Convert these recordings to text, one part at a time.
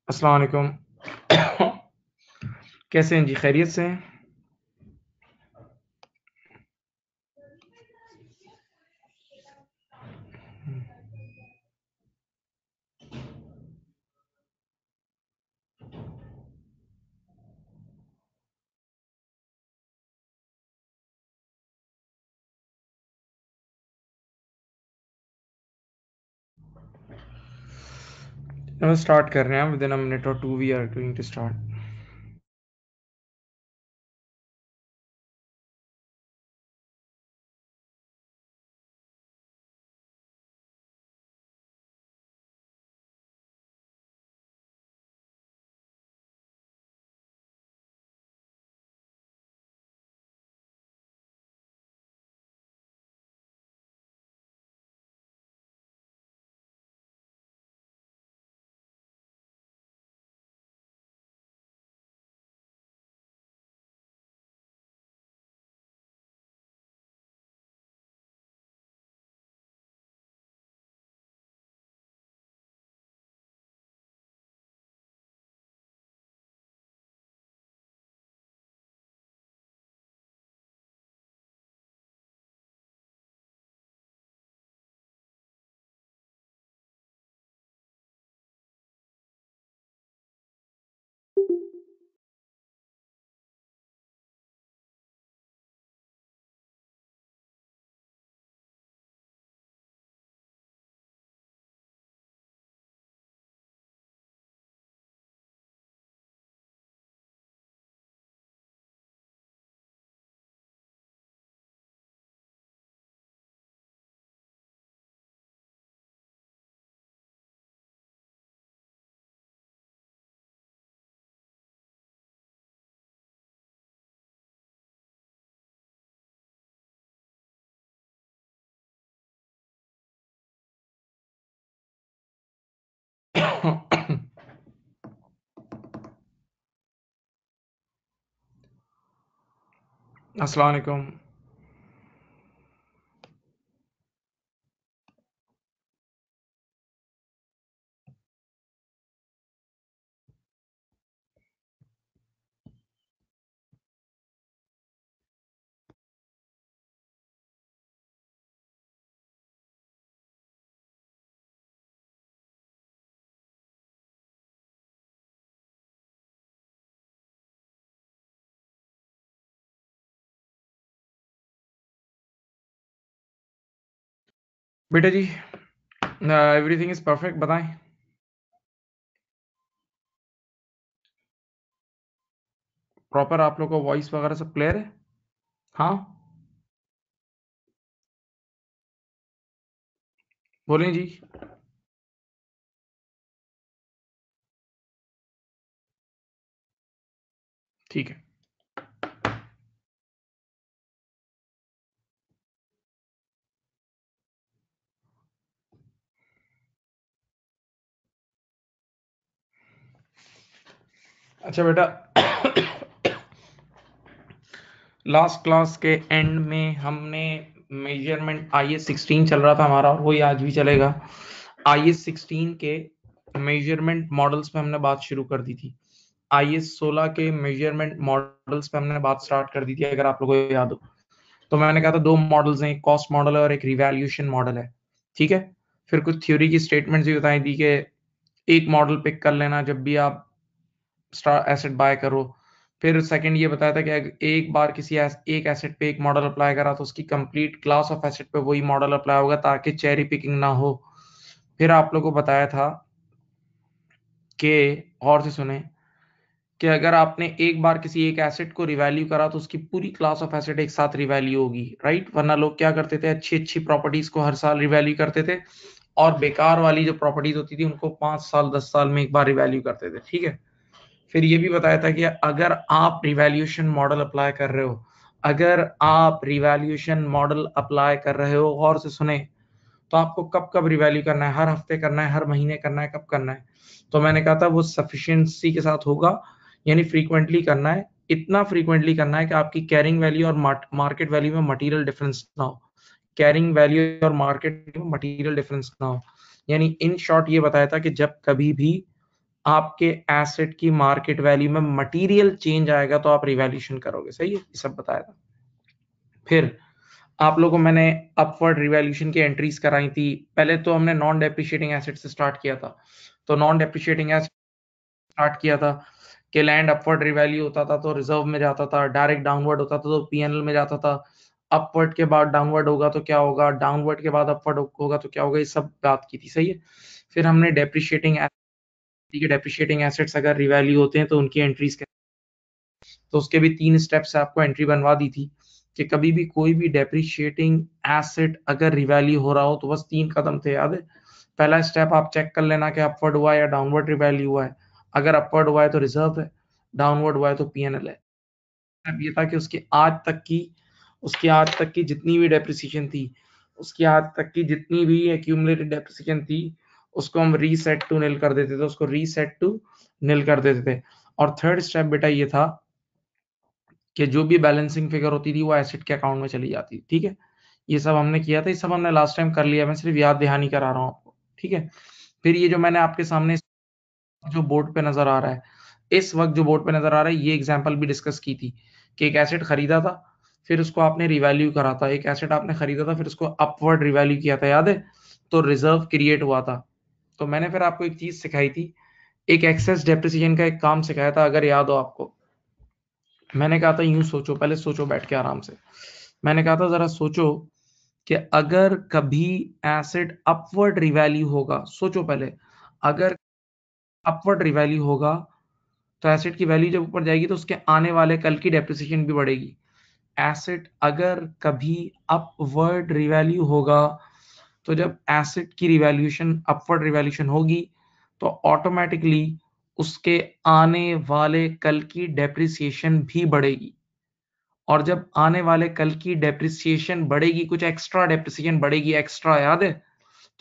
अस्सलाम वालेकुम। कैसे हैं जी? खैरियत से हैं? हम स्टार्ट कर रहे हैं। Within a minute or two we are going to start. अस्सलाम वालेकुम। बेटा जी, एवरीथिंग इज परफेक्ट। बताएं। प्रॉपर आप लोग को वॉइस वगैरह सब क्लियर है? हाँ, बोलें जी। ठीक है। अच्छा बेटा, लास्ट क्लास के एंड में हमने मेजरमेंट IS-16 चल रहा था हमारा, और वही आज भी चलेगा। IS-16 के मेजरमेंट मॉडल्स पे हमने बात शुरू कर दी थी। IS-16 के मेजरमेंट मॉडल्स पे हमने बात स्टार्ट कर दी थी, अगर आप लोगों को याद हो। तो मैंने कहा था दो मॉडल्स हैं, एक कॉस्ट मॉडल है और एक रिवैल्यूएशन मॉडल है। ठीक है। फिर कुछ थ्योरी की स्टेटमेंट्स भी बताई दी कि एक मॉडल पिक कर लेना जब भी आप एसेट बाय करो। फिर सेकंड ये बताया था कि एक बार किसी एक एसेट पे एक मॉडल अप्लाई करा तो उसकी कंप्लीट क्लास ऑफ एसेट पे वही मॉडल अप्लाई होगा, ताकि चेरी पिकिंग ना हो। फिर आप लोगों को बताया था कि, और से सुने, कि अगर आपने एक बार किसी एक एसेट को रिवैल्यू करा तो उसकी पूरी क्लास ऑफ एसेट एक साथ रिवैल्यू होगी, राइट? वरना लोग क्या करते थे, अच्छी अच्छी प्रॉपर्टीज को हर साल रिवैल्यू करते थे, और बेकार वाली जो प्रॉपर्टीज होती थी उनको 5 साल 10 साल में एक बार रिवैल्यू करते थे। ठीक है। फिर ये भी बताया था कि अगर आप रिवैल्यूएशन मॉडल अप्लाई कर रहे हो, अगर आप रिवैल्यूएशन मॉडल अप्लाई कर रहे हो, गौर से सुने, तो आपको कब कब रिवैल्यू करना है, हर हफ्ते करना है, हर महीने करना है, कब करना है? तो मैंने कहा था वो सफिशिएंसी के साथ होगा, यानी फ्रीक्वेंटली करना है। इतना फ्रीक्वेंटली करना है कि आपकी कैरिंग वैल्यू और मार्केट वैल्यू में मटेरियल डिफरेंस ना हो। कैरिंग वैल्यू और मार्केट में मटेरियल डिफरेंस ना हो। यानी इन शॉर्ट ये बताया था कि जब कभी भी आपके एसेट की मार्केट वैल्यू में मटेरियल चेंज आएगा तो आप रिवैल्यूएशन करोगे, सही है, ये सब बताया था। फिर आप लोगों को मैंने अपवर्ड रिवैल्यूएशन की एंट्रीज कराई थी। पहले तो हमने नॉन डेप्रिशिएटिंग एसेट से स्टार्ट किया था। तो नॉन डेप्रिशिएटिंग एसेट स्टार्ट किया था कि लैंड अपवर्ड रिवैल्यू होता था तो रिजर्व में जाता था, डायरेक्ट डाउनवर्ड होता था तो पीएनएल में जाता था, अपवर्ड के बाद डाउनवर्ड होगा तो क्या होगा, डाउनवर्ड के बाद अपवर्ड होगा तो क्या होगा, ये सब बात की थी, सही है। फिर हमने डेप्रिशिएटिंग एसेट्स अगर रिवैल्यू होते हैं तो उनकी एंट्रीज, तो उसके भी 3 स्टेप से आपको एंट्री बनवा दी थी कि कभी भी कोई भी डेप्रिशिएटिंग एसेट अगर रिवैल्यू हो रहा हो तो बस 3 कदम थे, याद है। पहला स्टेप आप चेक कर लेना कि अपवर्ड हुआ है या डाउनवर्ड रिवैल्यू हुआ है। अगर अपवर्ड हुआ है तो रिजर्व है, डाउनवर्ड हुआ है तो पीएनएल है। अब ये था कि उसकी आज तक की जितनी भी डेप्रिसिएशन थी, उसकी आज तक की जितनी भी एक्यूमुलेटेड डेप्रिसिएशन थी, उसको हम रीसेट टू निल कर देते थे, उसको रीसेट टू निल कर देते थे। और थर्ड स्टेप बेटा ये था कि जो भी बैलेंसिंग फिगर होती थी वो एसेट के अकाउंट में चली जाती थी, ठीक है। ये सब हमने किया था, ये सब हमने लास्ट टाइम कर लिया, मैं सिर्फ याद दहानी करा रहा हूँ आपको, ठीक है। फिर ये जो मैंने आपके सामने जो बोर्ड पे नजर आ रहा है, इस वक्त जो बोर्ड पे नजर आ रहा है, ये एग्जांपल भी डिस्कस की थी कि एक एसेट खरीदा था, फिर उसको आपने रिवैल्यू करा था। एक एसेट आपने खरीदा था, फिर उसको अपवर्ड रिवैल्यू किया था, याद है, तो रिजर्व क्रिएट हुआ था। तो मैंने फिर आपको एक चीज सिखाई थी, एक एक्सेस डेप्रिसिएशन का एक काम सिखाया था, अगर याद हो आपको। मैंने कहा था यूं सोचो, पहले सोचो बैठ के आराम से। मैंने कहा था जरा सोचो कि अगर कभी एसेट अपवर्ड रिवैल्यू होगा, सोचो पहले, अगर अपवर्ड रिवैल्यू होगा तो एसेट की वैल्यू जब ऊपर जाएगी तो उसके आने वाले कल की डेप्रिसिएशन भी बढ़ेगी। एसेट अगर कभी अपवर्ड रिवैल्यू होगा तो जब एसेट की रिवैल्यूएशन अपवर्ड रिवैल्यूएशन होगी तो ऑटोमेटिकली उसके आने वाले कल की डेप्रिसिएशन भी बढ़ेगी। और जब आने वाले कल की डेप्रिसिएशन बढ़ेगी, कुछ एक्स्ट्रा डेप्रिसिएशन बढ़ेगी, एक्स्ट्रा, याद है,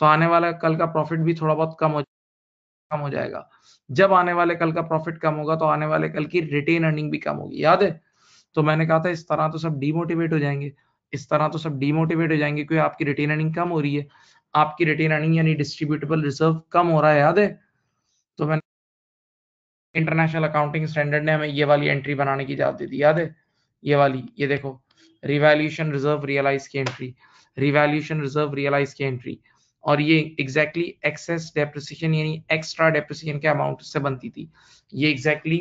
तो आने वाला कल का प्रॉफिट भी थोड़ा बहुत कम हो जाएगा। जब आने वाले कल का प्रॉफिट कम होगा तो आने वाले कल की रिटेन अर्निंग भी कम होगी, याद है। तो मैंने कहा था इस तरह तो सब डीमोटिवेट हो जाएंगे, इस तरह तो सब डीमोटिवेट हो जाएंगे क्योंकि आपकी रिटेन अर्निंग कम हो रही है, आपकी रिटेन अर्निंग यानी डिस्ट्रीब्यूटेबल रिजर्व कम हो रहा है, याद है। तो मैंने इंटरनेशनल अकाउंटिंग स्टैंडर्ड ने हमें ये वाली एंट्री बनाने की इजाजत दी थी, याद है, ये वाली, ये देखो, रिवैल्यूएशन रिजर्व रियलाइज की एंट्री, रिवैल्यूएशन रिजर्व रियलाइज की एंट्री। और ये एग्जैक्टली एक्सेस डेप्रिसिएशन यानी एक्स्ट्रा डेप्रिसिएशन के अमाउंट से बनती थी। ये एग्जैक्टली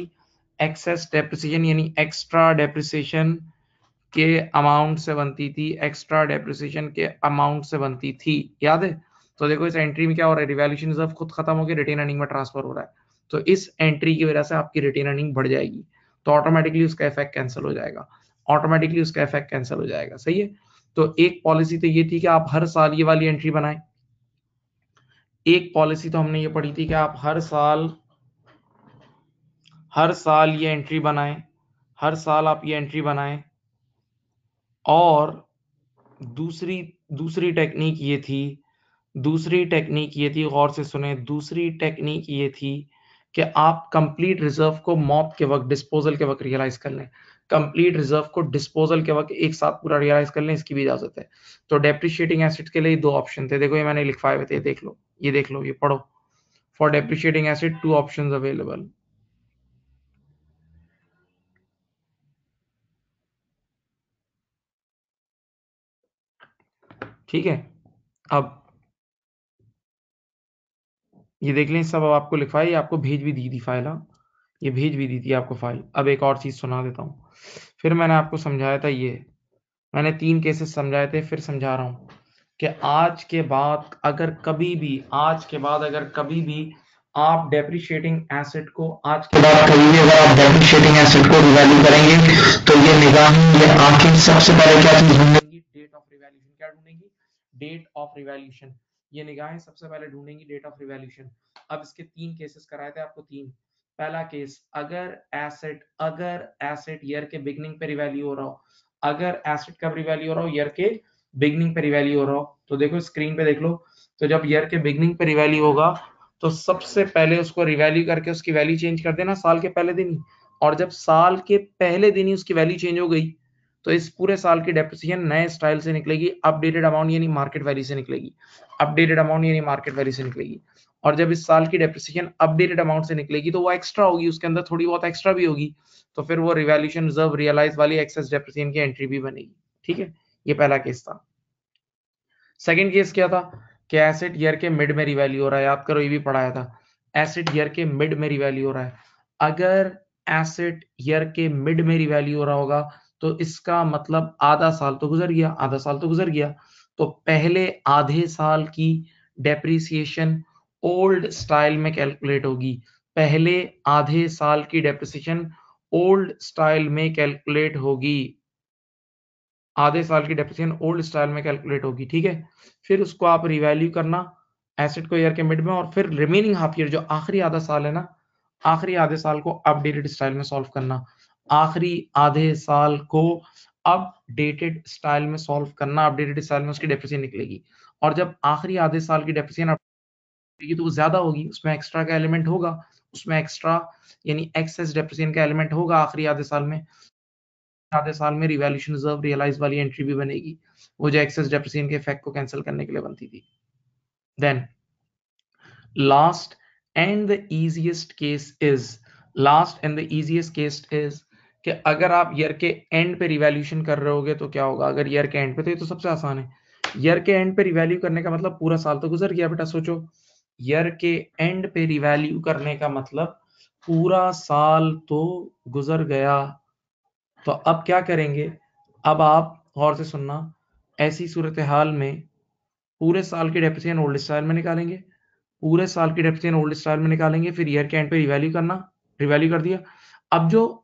एक्सेस डेप्रिसिएशन यानी एक्स्ट्रा डेप्रिसिएशन के अमाउंट से बनती थी, एक्स्ट्रा डेप्रिसिएशन के अमाउंट से बनती थी, याद है। तो देखो इस एंट्री में क्या हो रहा है, रिवैल्यूएशन रिजर्व खुद खत्म हो गया, रिटेन अर्निंग में ट्रांसफर हो रहा है। तो इस एंट्री की वजह से आपकी रिटेन अर्निंग बढ़ जाएगी, तो ऑटोमेटिकली उसका इफेक्ट कैंसिल हो जाएगा, ऑटोमेटिकली उसका इफेक्ट कैंसिल हो जाएगा, सही है। तो एक पॉलिसी तो ये थी कि आप हर साल ये वाली एंट्री बनाएं। एक पॉलिसी तो हमने ये पढ़ी थी कि आप हर साल ये एंट्री बनाएं, हर साल आप ये एंट्री बनाएं। और दूसरी दूसरी टेक्निक ये थी, दूसरी टेक्निक ये थी, गौर से सुने, दूसरी टेक्निक ये थी कि आप कंप्लीट रिजर्व को मॉप के वक्त, डिस्पोजल के वक्त रियलाइज कर लें। कंप्लीट रिजर्व को डिस्पोजल के वक्त एक साथ पूरा रियलाइज कर लें, इसकी भी इजाजत है। तो डेप्रिशिएटिंग एसेट के लिए दो ऑप्शन थे, देखो ये मैंने लिखवाए हुए थे, देख लो, ये देख लो, ये पढ़ो। For depreciating asset two options available, ठीक है। अब ये देख लें, सब अब आपको लिखवाई, आपको भेज भी दी थी फाइल, हाँ, ये भेज भी दी थी आपको फाइल। अब एक और चीज सुना देता हूँ। फिर मैंने आपको समझाया था, ये मैंने 3 केसेस समझाए थे, फिर समझा रहा हूँ कि आज के बाद अगर कभी भी, आज के बाद अगर कभी भी आप डेप्रिशिएटिंग एसेट को, आज के बाद कभी भी अगर आप डेप्रिशिएटिंग एसेट को रिवैल्यू करेंगे तो ये निगाहें, ये आंखें सबसे पहले क्या चीज ढूंढेंगी, डेट ऑफ रिवैल्यूएशन। क्या ढूंढेंगी, डेट ऑफ रिवैल्यूएशन। ये निगाहें सबसे पहले ढूंढेंगी डेट ऑफ रिवैल्यूएशन। अब इसके 3 केसेस कराए थे आपको, 3। पहला केस, अगर एसेट ईयर के बिगनिंग पे रिवैल्यू हो रहा हो, अगर एसेट कब रिवैल्यू हो रहा हो, ईयर के बिगनिंग पे रिवैल्यू हो रहा हो, तो देखो स्क्रीन पे देख लो। तो जब ईयर के बिगनिंग पे रिवैल्यू होगा तो सबसे पहले उसको रिवैल्यू करके उसकी वैल्यू चेंज कर देना साल के पहले दिन ही। और जब साल के पहले दिन ही उसकी वैल्यू चेंज हो गई तो इस पूरे साल की डेप्रिसिएशन नए स्टाइल से निकलेगी, अपडेटेड अमाउंट यानी मार्केट वैल्यू से निकलेगी, अपडेटेड अमाउंट यानी मार्केट वैल्यू से निकलेगी। और जब इस साल की डेप्रिसिएशन अपडेटेड अमाउंट से निकलेगी तो वो एक्स्ट्रा होगी, उसके अंदर थोड़ी बहुत एक्स्ट्रा भी होगी, तो फिर वो रिवैल्यूएशन रिजर्व रियलाइज वाली एक्सेस डेप्रिसिएशन की एंट्री भी बनेगी। ठीक है, ये पहला केस था। सेकंड केस क्या था कि एसेट ईयर के मिड में रिवैल्यू हो रहा है, याद करो ये भी पढ़ाया था, एसेट ईयर के मिड में रिवैल्यू हो रहा है। अगर एसेट ईयर के मिड में रिवैल्यू हो रहा होगा तो इसका मतलब आधा साल तो गुजर गया, आधा साल तो गुजर गया, तो पहले आधे साल की डेप्रिसिएशन ओल्ड स्टाइल में कैलकुलेट होगी, पहले आधे साल की डेप्रिसिएशन ओल्ड स्टाइल में कैलकुलेट होगी, आधे साल की डेप्रिसिएशन ओल्ड स्टाइल में कैलकुलेट होगी। ठीक है, फिर उसको आप रिवैल्यू करना एसेट को ईयर के मिड में, और फिर रिमेनिंग हाफ ईयर जो आखिरी आधा साल है ना, आखिरी आधे साल को अपडेटेड स्टाइल में सॉल्व करना, आखिरी आधे साल को अपडेटेड स्टाइल में सॉल्व करना, अपडेटेड स्टाइल में उसकी डेप्रिसिएशन निकलेगी, और जब आखिरी आधे साल की डेप्रिसिएशन निकलेगी तो वो ज्यादा होगी, उसमें एक्स्ट्रा का एलिमेंट होगा, उसमें एक्स्ट्रा यानी एक्सेस डेप्रिसिएशन का एलिमेंट होगा आखिरी आधे साल में, आधे साल में रिवैल्यूएशन रिजर्व रियलाइज वाली एंट्री भी बनेगी, वो जो एक्सेस डेप्रिसिएशन के इफेक्ट को कैंसिल करने के लिए बनती थी। Then last and the easiest case is कि अगर आप ईयर के एंड पे रिवैल्यूएशन कर रहे होगे तो क्या होगा, अगर ईयर के एंड पे, तो ये तो सबसे आसान है, ईयर के एंड पे रिवैल्यू करने का मतलब पूरा साल तो गुजर गया बेटा, सोचो ईयर के एंड पे रिवैल्यू करने का मतलब पूरा साल तो गुजर गया, तो अब क्या करेंगे, अब आप गौर से सुनना, ऐसी सूरत हाल में पूरे साल की डेप्रिसिएशन ओल्ड स्टाइल में निकालेंगे, पूरे साल की डेप्रिसिएशन ओल्ड स्टाइल में निकालेंगे, फिर ईयर के एंड पे रिवैल्यू करना, रिवैल्यू कर दिया, अब जो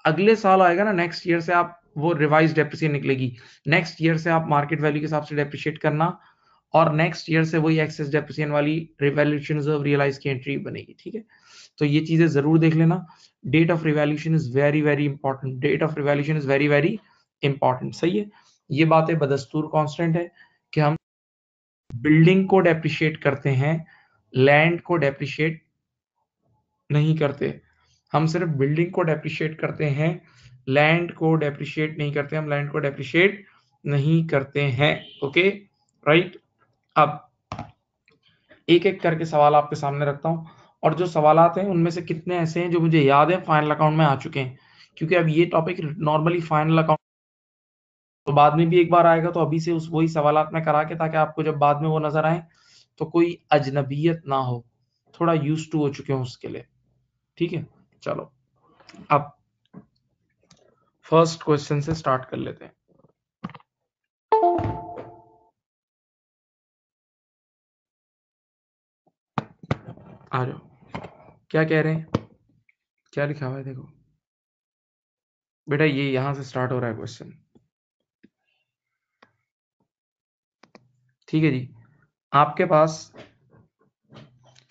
अगले साल आएगा ना, नेक्स्ट ईयर से आप वो रिवाइज डेप्रिसिएशन निकलेगी, नेक्स्ट ईयर से आप मार्केट वैल्यू के हिसाब से डेप्रिशिएट करना, और नेक्स्ट ईयर से वही एक्सेस डेप्रिसिएशन वाली रिवैल्यूएशन रिजर्व रियलाइज की एंट्री बनेगी। ठीक है, तो ये चीजें जरूर देख लेना, date of revaluation is very very important, date of revaluation is very very important. सही है, ये बातें बदस्तूर कांस्टेंट है कि हम बिल्डिंग को डेप्रिशिएट करते हैं, लैंड को डेप्रिशिएट नहीं करते, हम सिर्फ बिल्डिंग को डेप्रिशिएट करते हैं, लैंड को डेप्रिशिएट नहीं करते, हम लैंड को डेप्रिशिएट नहीं करते हैं। ओके राइट, अब एक एक करके सवाल आपके सामने रखता हूं, और जो सवालात हैं उनमें से कितने ऐसे हैं जो मुझे याद है फाइनल अकाउंट में आ चुके हैं, क्योंकि अब ये टॉपिक नॉर्मली फाइनल अकाउंट तो बाद में भी एक बार आएगा, तो अभी से उस वही सवालात में करा के, ताकि आपको जब बाद में वो नजर आए तो कोई अजनबियत ना हो, थोड़ा यूज टू हो चुके हो उसके लिए। ठीक है, चलो अब फर्स्ट क्वेश्चन से स्टार्ट कर लेते हैं। आ जाओ, क्या कह रहे हैं, क्या लिखा हुआ है देखो बेटा, ये यहां से स्टार्ट हो रहा है क्वेश्चन। ठीक है जी, आपके पास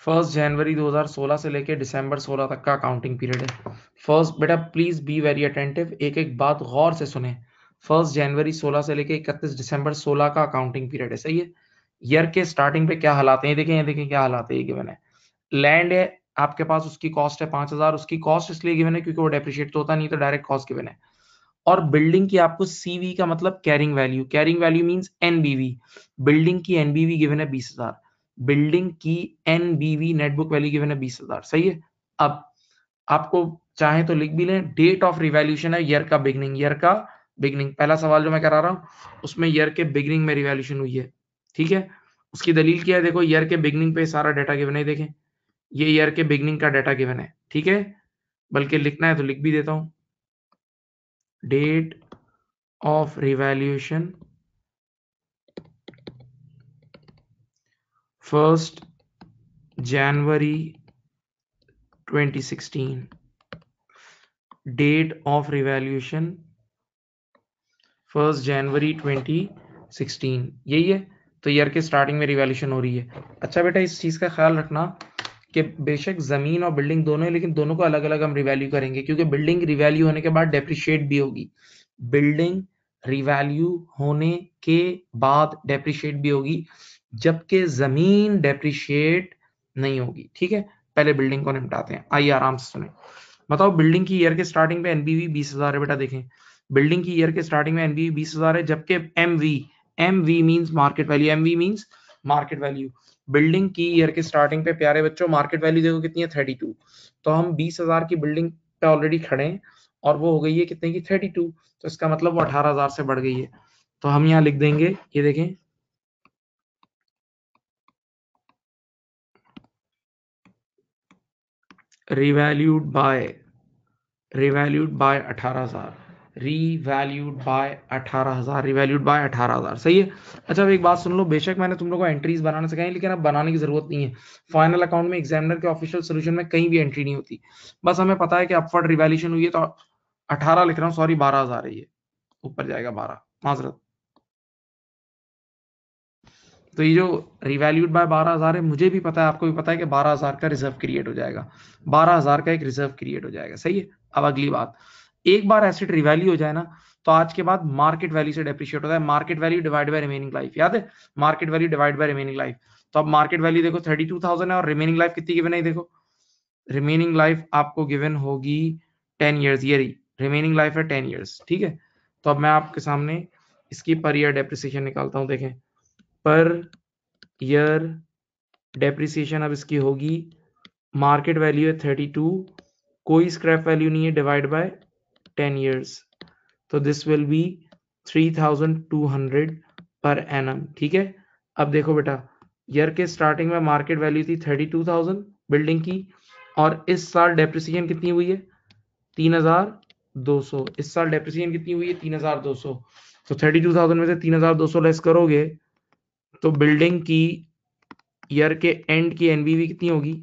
1 जनवरी 2016 से लेके दिसंबर 16 तक का अकाउंटिंग पीरियड है। फर्स्ट बेटा प्लीज बी वेरी अटेंटिव, एक एक बात गौर से सुने, 1 जनवरी 16 से लेके 31 दिसंबर 16 का अकाउंटिंग पीरियड है। सही है, ईयर के स्टार्टिंग पे क्या हालात हैं, ये देखें क्या हालात है, ये गिवन है, लैंड है आपके पास, उसकी कॉस्ट है 5000, उसकी कॉस्ट इसलिए गिवन है क्योंकि वो डेप्रिशिएट तो होता नहीं, तो डायरेक्ट कॉस्ट गिवन है, और बिल्डिंग की आपको सीवी का मतलब carrying value, carrying value means NBV, building की एनबीवी गिवन है 20000, बिल्डिंग की NBV net book value given है 20000। सही है, अब आपको चाहे तो लिख भी लें, डेट ऑफ रिवैल्यूएशन है ईयर का बिगनिंग, ईयर का बिगनिंग, पहला सवाल जो मैं करा रहा हूं उसमें ईयर के बिगनिंग में रिवैल्यूएशन हुई है। ठीक है, उसकी दलील क्या है, देखो ईयर के बिगनिंग पे सारा डाटा गिवन है, देखें ये ईयर के बिगनिंग का डाटा गिवन है। ठीक है, बल्कि लिखना है तो लिख भी देता हूं, date of revaluation 1st January 2016, date of revaluation 1st January 2016, यही है, तो ईयर के स्टार्टिंग में रिवैल्यूएशन हो रही है। अच्छा बेटा इस चीज का ख्याल रखना कि बेशक जमीन और बिल्डिंग दोनों है, लेकिन दोनों को अलग अलग हम रिवैल्यू करेंगे, क्योंकि बिल्डिंग रिवैल्यू होने के बाद डेप्रिशिएट भी होगी, बिल्डिंग रिवैल्यू होने के बाद डेप्रिशिएट भी होगी, जबकि जमीन डेप्रिशिएट नहीं होगी। ठीक है, पहले बिल्डिंग को निपटाते हैं, आइए आराम से सुने। बताओ बिल्डिंग की ईयर के स्टार्टिंग पे एनबीवी 20000 है बेटा, देखें बिल्डिंग की ईयर के स्टार्टिंग में एनबीवी 20000 है, जबकि MV, MV means market value, MV means market value building की ईयर के स्टार्टिंग पे प्यारे बच्चों मार्केट वैल्यू देखो कितनी है 32, तो हम 20,000 की बिल्डिंग पे ऑलरेडी खड़े हैं और वो हो गई है कितने की 32, तो इसका मतलब वो 18,000 से बढ़ गई है। तो हम यहाँ लिख देंगे, ये देखें revalued by 18,000, revalued by 18,000, revalued by 18,000, सही है। अच्छा अब एक बात सुन लो, बेशक मैंने तुम लोगों को एंट्रीज बनाना सिखाई लेकिन अब बनाने की जरूरत नहीं है। फाइनल अकाउंट में एग्जामिनर के ऑफिशियल सोल्यूशन में कहीं भी एंट्री नहीं होती, बस हमें पता है कि अपवर्ड रिवैल्यूएशन हुई है तो 18 लिख रहा हूँ, सॉरी 12,000 है, ये ऊपर जाएगा 12, माजरत। तो ये जो रिवैल्यूड बाय 12,000 है, मुझे भी पता है आपको भी पता है कि 12,000 का रिजर्व क्रिएट हो जाएगा, 12,000 का एक रिजर्व क्रिएट हो जाएगा, सही है। अब अगली बात, एक बार एसेट रिवैल्यू हो जाए ना तो आज के बाद मार्केट वैल्यू से डेप्रिशिएट होता है, market value divide by remaining life, याद है market value divide by remaining life. तो अब मार्केट वैल्यू देखो 32,000 है और रिमेनिंग लाइफ कितनी गिवन है, देखो रिमेनिंग लाइफ आपको गिवन होगी 10 ईयर्स, ये रही रिमेनिंग लाइफ है 10 ईयर्स, ठीक है। तो अब मैं आपके सामने इसकी पर ईयर डेप्रिसिएशन निकालता हूं, देखें पर ईयर डेप्रिसिएशन अब इसकी होगी, मार्केट वैल्यू है 32, कोई स्क्रैप वैल्यू नहीं है, डिवाइड बाय 10 ईयर्स, तो this will be 3,200 per annum, ठीक है। अब देखो बेटा ईयर के स्टार्टिंग में मार्केट वैल्यू थी 32,000 बिल्डिंग की, और इस साल डेप्रिसिएशन कितनी हुई है 3,200, इस साल डेप्रिसिएशन कितनी हुई है 3,200, तो 32,000 में से 3,200 लेस करोगे तो बिल्डिंग की ईयर के एंड की एनबीवी कितनी होगी,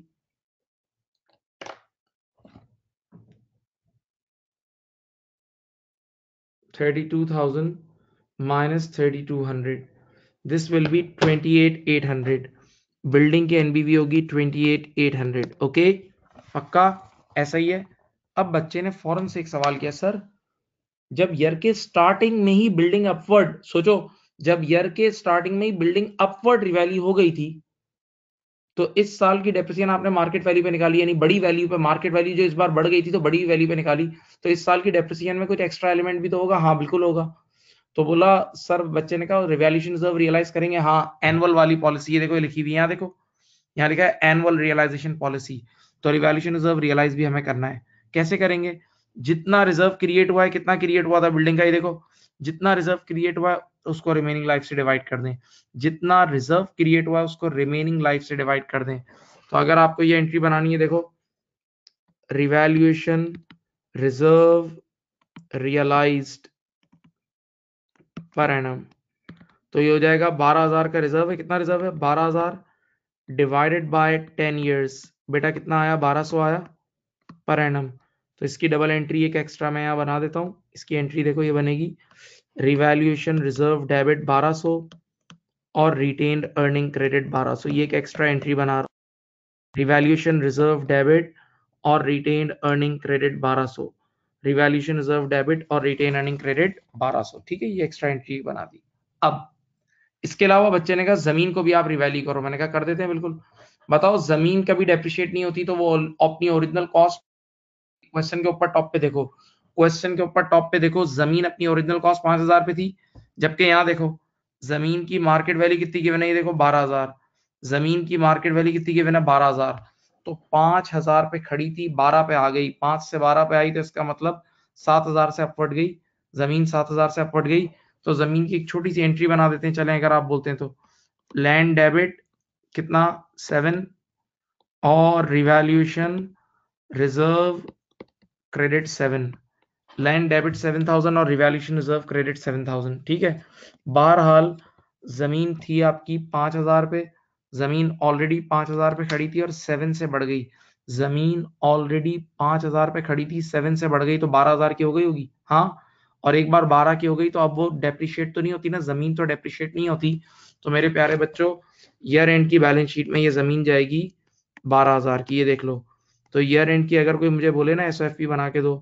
32,000 minus 3,200, this will be 28,800, building की एनबीवी होगी 28,800, ओके पक्का ऐसा ही है। अब बच्चे ने फौरन से एक सवाल किया, सर जब ईयर के स्टार्टिंग में ही बिल्डिंग अपवर्ड, सोचो जब ईयर के स्टार्टिंग में ही बिल्डिंग अपवर्ड रिवैल्यू हो गई थी तो इस साल की डेप्रिसिएशन आपने मार्केट वैल्यू पे निकाली, यानी बड़ी वैल्यू पे, मार्केट वैल्यू जो इस बार बढ़ गई थी तो बड़ी वैल्यू पे निकाली, तो इस साल की डेप्रिसिएशन में कुछ एक्स्ट्रा एलिमेंट भी तो होगा, हाँ बिल्कुल होगा। तो बोला सर, बच्चे ने कहा रिवैल्यूएशन रिजर्व रियलाइज करेंगे, हाँ एनुअल वाली पॉलिसी, ये देखो ये लिखी हुई है, यहाँ देखो यहाँ लिखा है एनुअल रियलाइजेशन पॉलिसी, तो रिवैल्यूएशन रिजर्व रियलाइज भी हमें करना है। कैसे करेंगे, जितना रिजर्व क्रिएट हुआ है, कितना क्रिएट हुआ था बिल्डिंग का, ये देखो जितना रिजर्व क्रिएट हुआ है उसको रिमेनिंग लाइफ से डिवाइड कर दें, जितना रिजर्व क्रिएट हुआ है उसको रिमेनिंग लाइफ से डिवाइड कर दें। तो अगर आपको ये एंट्री बनानी है, देखो रिवैल्यूएशन रिजर्व रियलाइज्ड पर एनम, तो ये हो जाएगा 12,000 का रिजर्व है, कितना रिजर्व है 12,000 डिवाइडेड बाय 10 ईयर्स, बेटा कितना आया 1200 आया पर एनम। तो इसकी डबल एंट्री एक एक्स्ट्रा मैं यहाँ बना देता हूँ, इसकी एंट्री देखो ये बनेगी रिवैल्यूएशन रिजर्व डेबिट 1200 और रिटेन्ड अर्निंग क्रेडिट 1200, ये एक एक्स्ट्रा एंट्री बना रहा हूँ, रिवैल्यूएशन रिजर्व डेबिट और retained earning credit 1200, revaluation reserve debit और रिटेन अर्निंग क्रेडिट 1200, ठीक है, ये एक्स्ट्रा एंट्री बना दी। अब इसके अलावा बच्चे ने कहा जमीन को भी आप रिवैल्यू करो, मैंने कहा कर देते हैं बिल्कुल। बताओ जमीन कभी डेप्रिशिएट नहीं होती तो वो अपनी ओरिजिनल कॉस्ट, क्वेश्चन के ऊपर टॉप पे देखो, क्वेश्चन के ऊपर टॉप पे देखो, जमीन अपनी ओरिजिनल कॉस्ट 5,000 पे थी, जबकि यहाँ देखो जमीन की मार्केट वैल्यू कितनी गिवन है, ये देखो 12,000, जमीन की मार्केट वैल्यू कितनी गिवन है 12,000, तो 5,000 पे खड़ी थी 12 पे आ गई, 5 से 12 पे आई तो इसका मतलब 7,000 से अपवर्ड गई जमीन, 7,000 से अपवर्ड गई, तो जमीन की एक छोटी सी एंट्री बना देते हैं, चलें अगर आप बोलते हैं तो लैंड डेबिट कितना 7 और revaluation reserve credit 7, land debit 7,000 और रिवैल्यूएशन रिजर्व क्रेडिट 7,000, ठीक है। बहरहाल जमीन थी आपकी 5,000 पे, जमीन ऑलरेडी 5,000 पे खड़ी थी और 7 से बढ़ गई, जमीन ऑलरेडी 5,000 पे खड़ी थी 7 से बढ़ गई तो 12,000 की हो गई होगी, हाँ, और एक बार 12 की हो गई तो अब वो डेप्रिशिएट तो नहीं होती ना, जमीन तो डेप्रिशिएट नहीं होती, तो मेरे प्यारे बच्चों ईयर एंड की बैलेंस शीट में ये जमीन जाएगी 12,000 की, ये देख लो। तो ईयर एंड की अगर कोई मुझे बोले ना एसओएफपी बना के दो,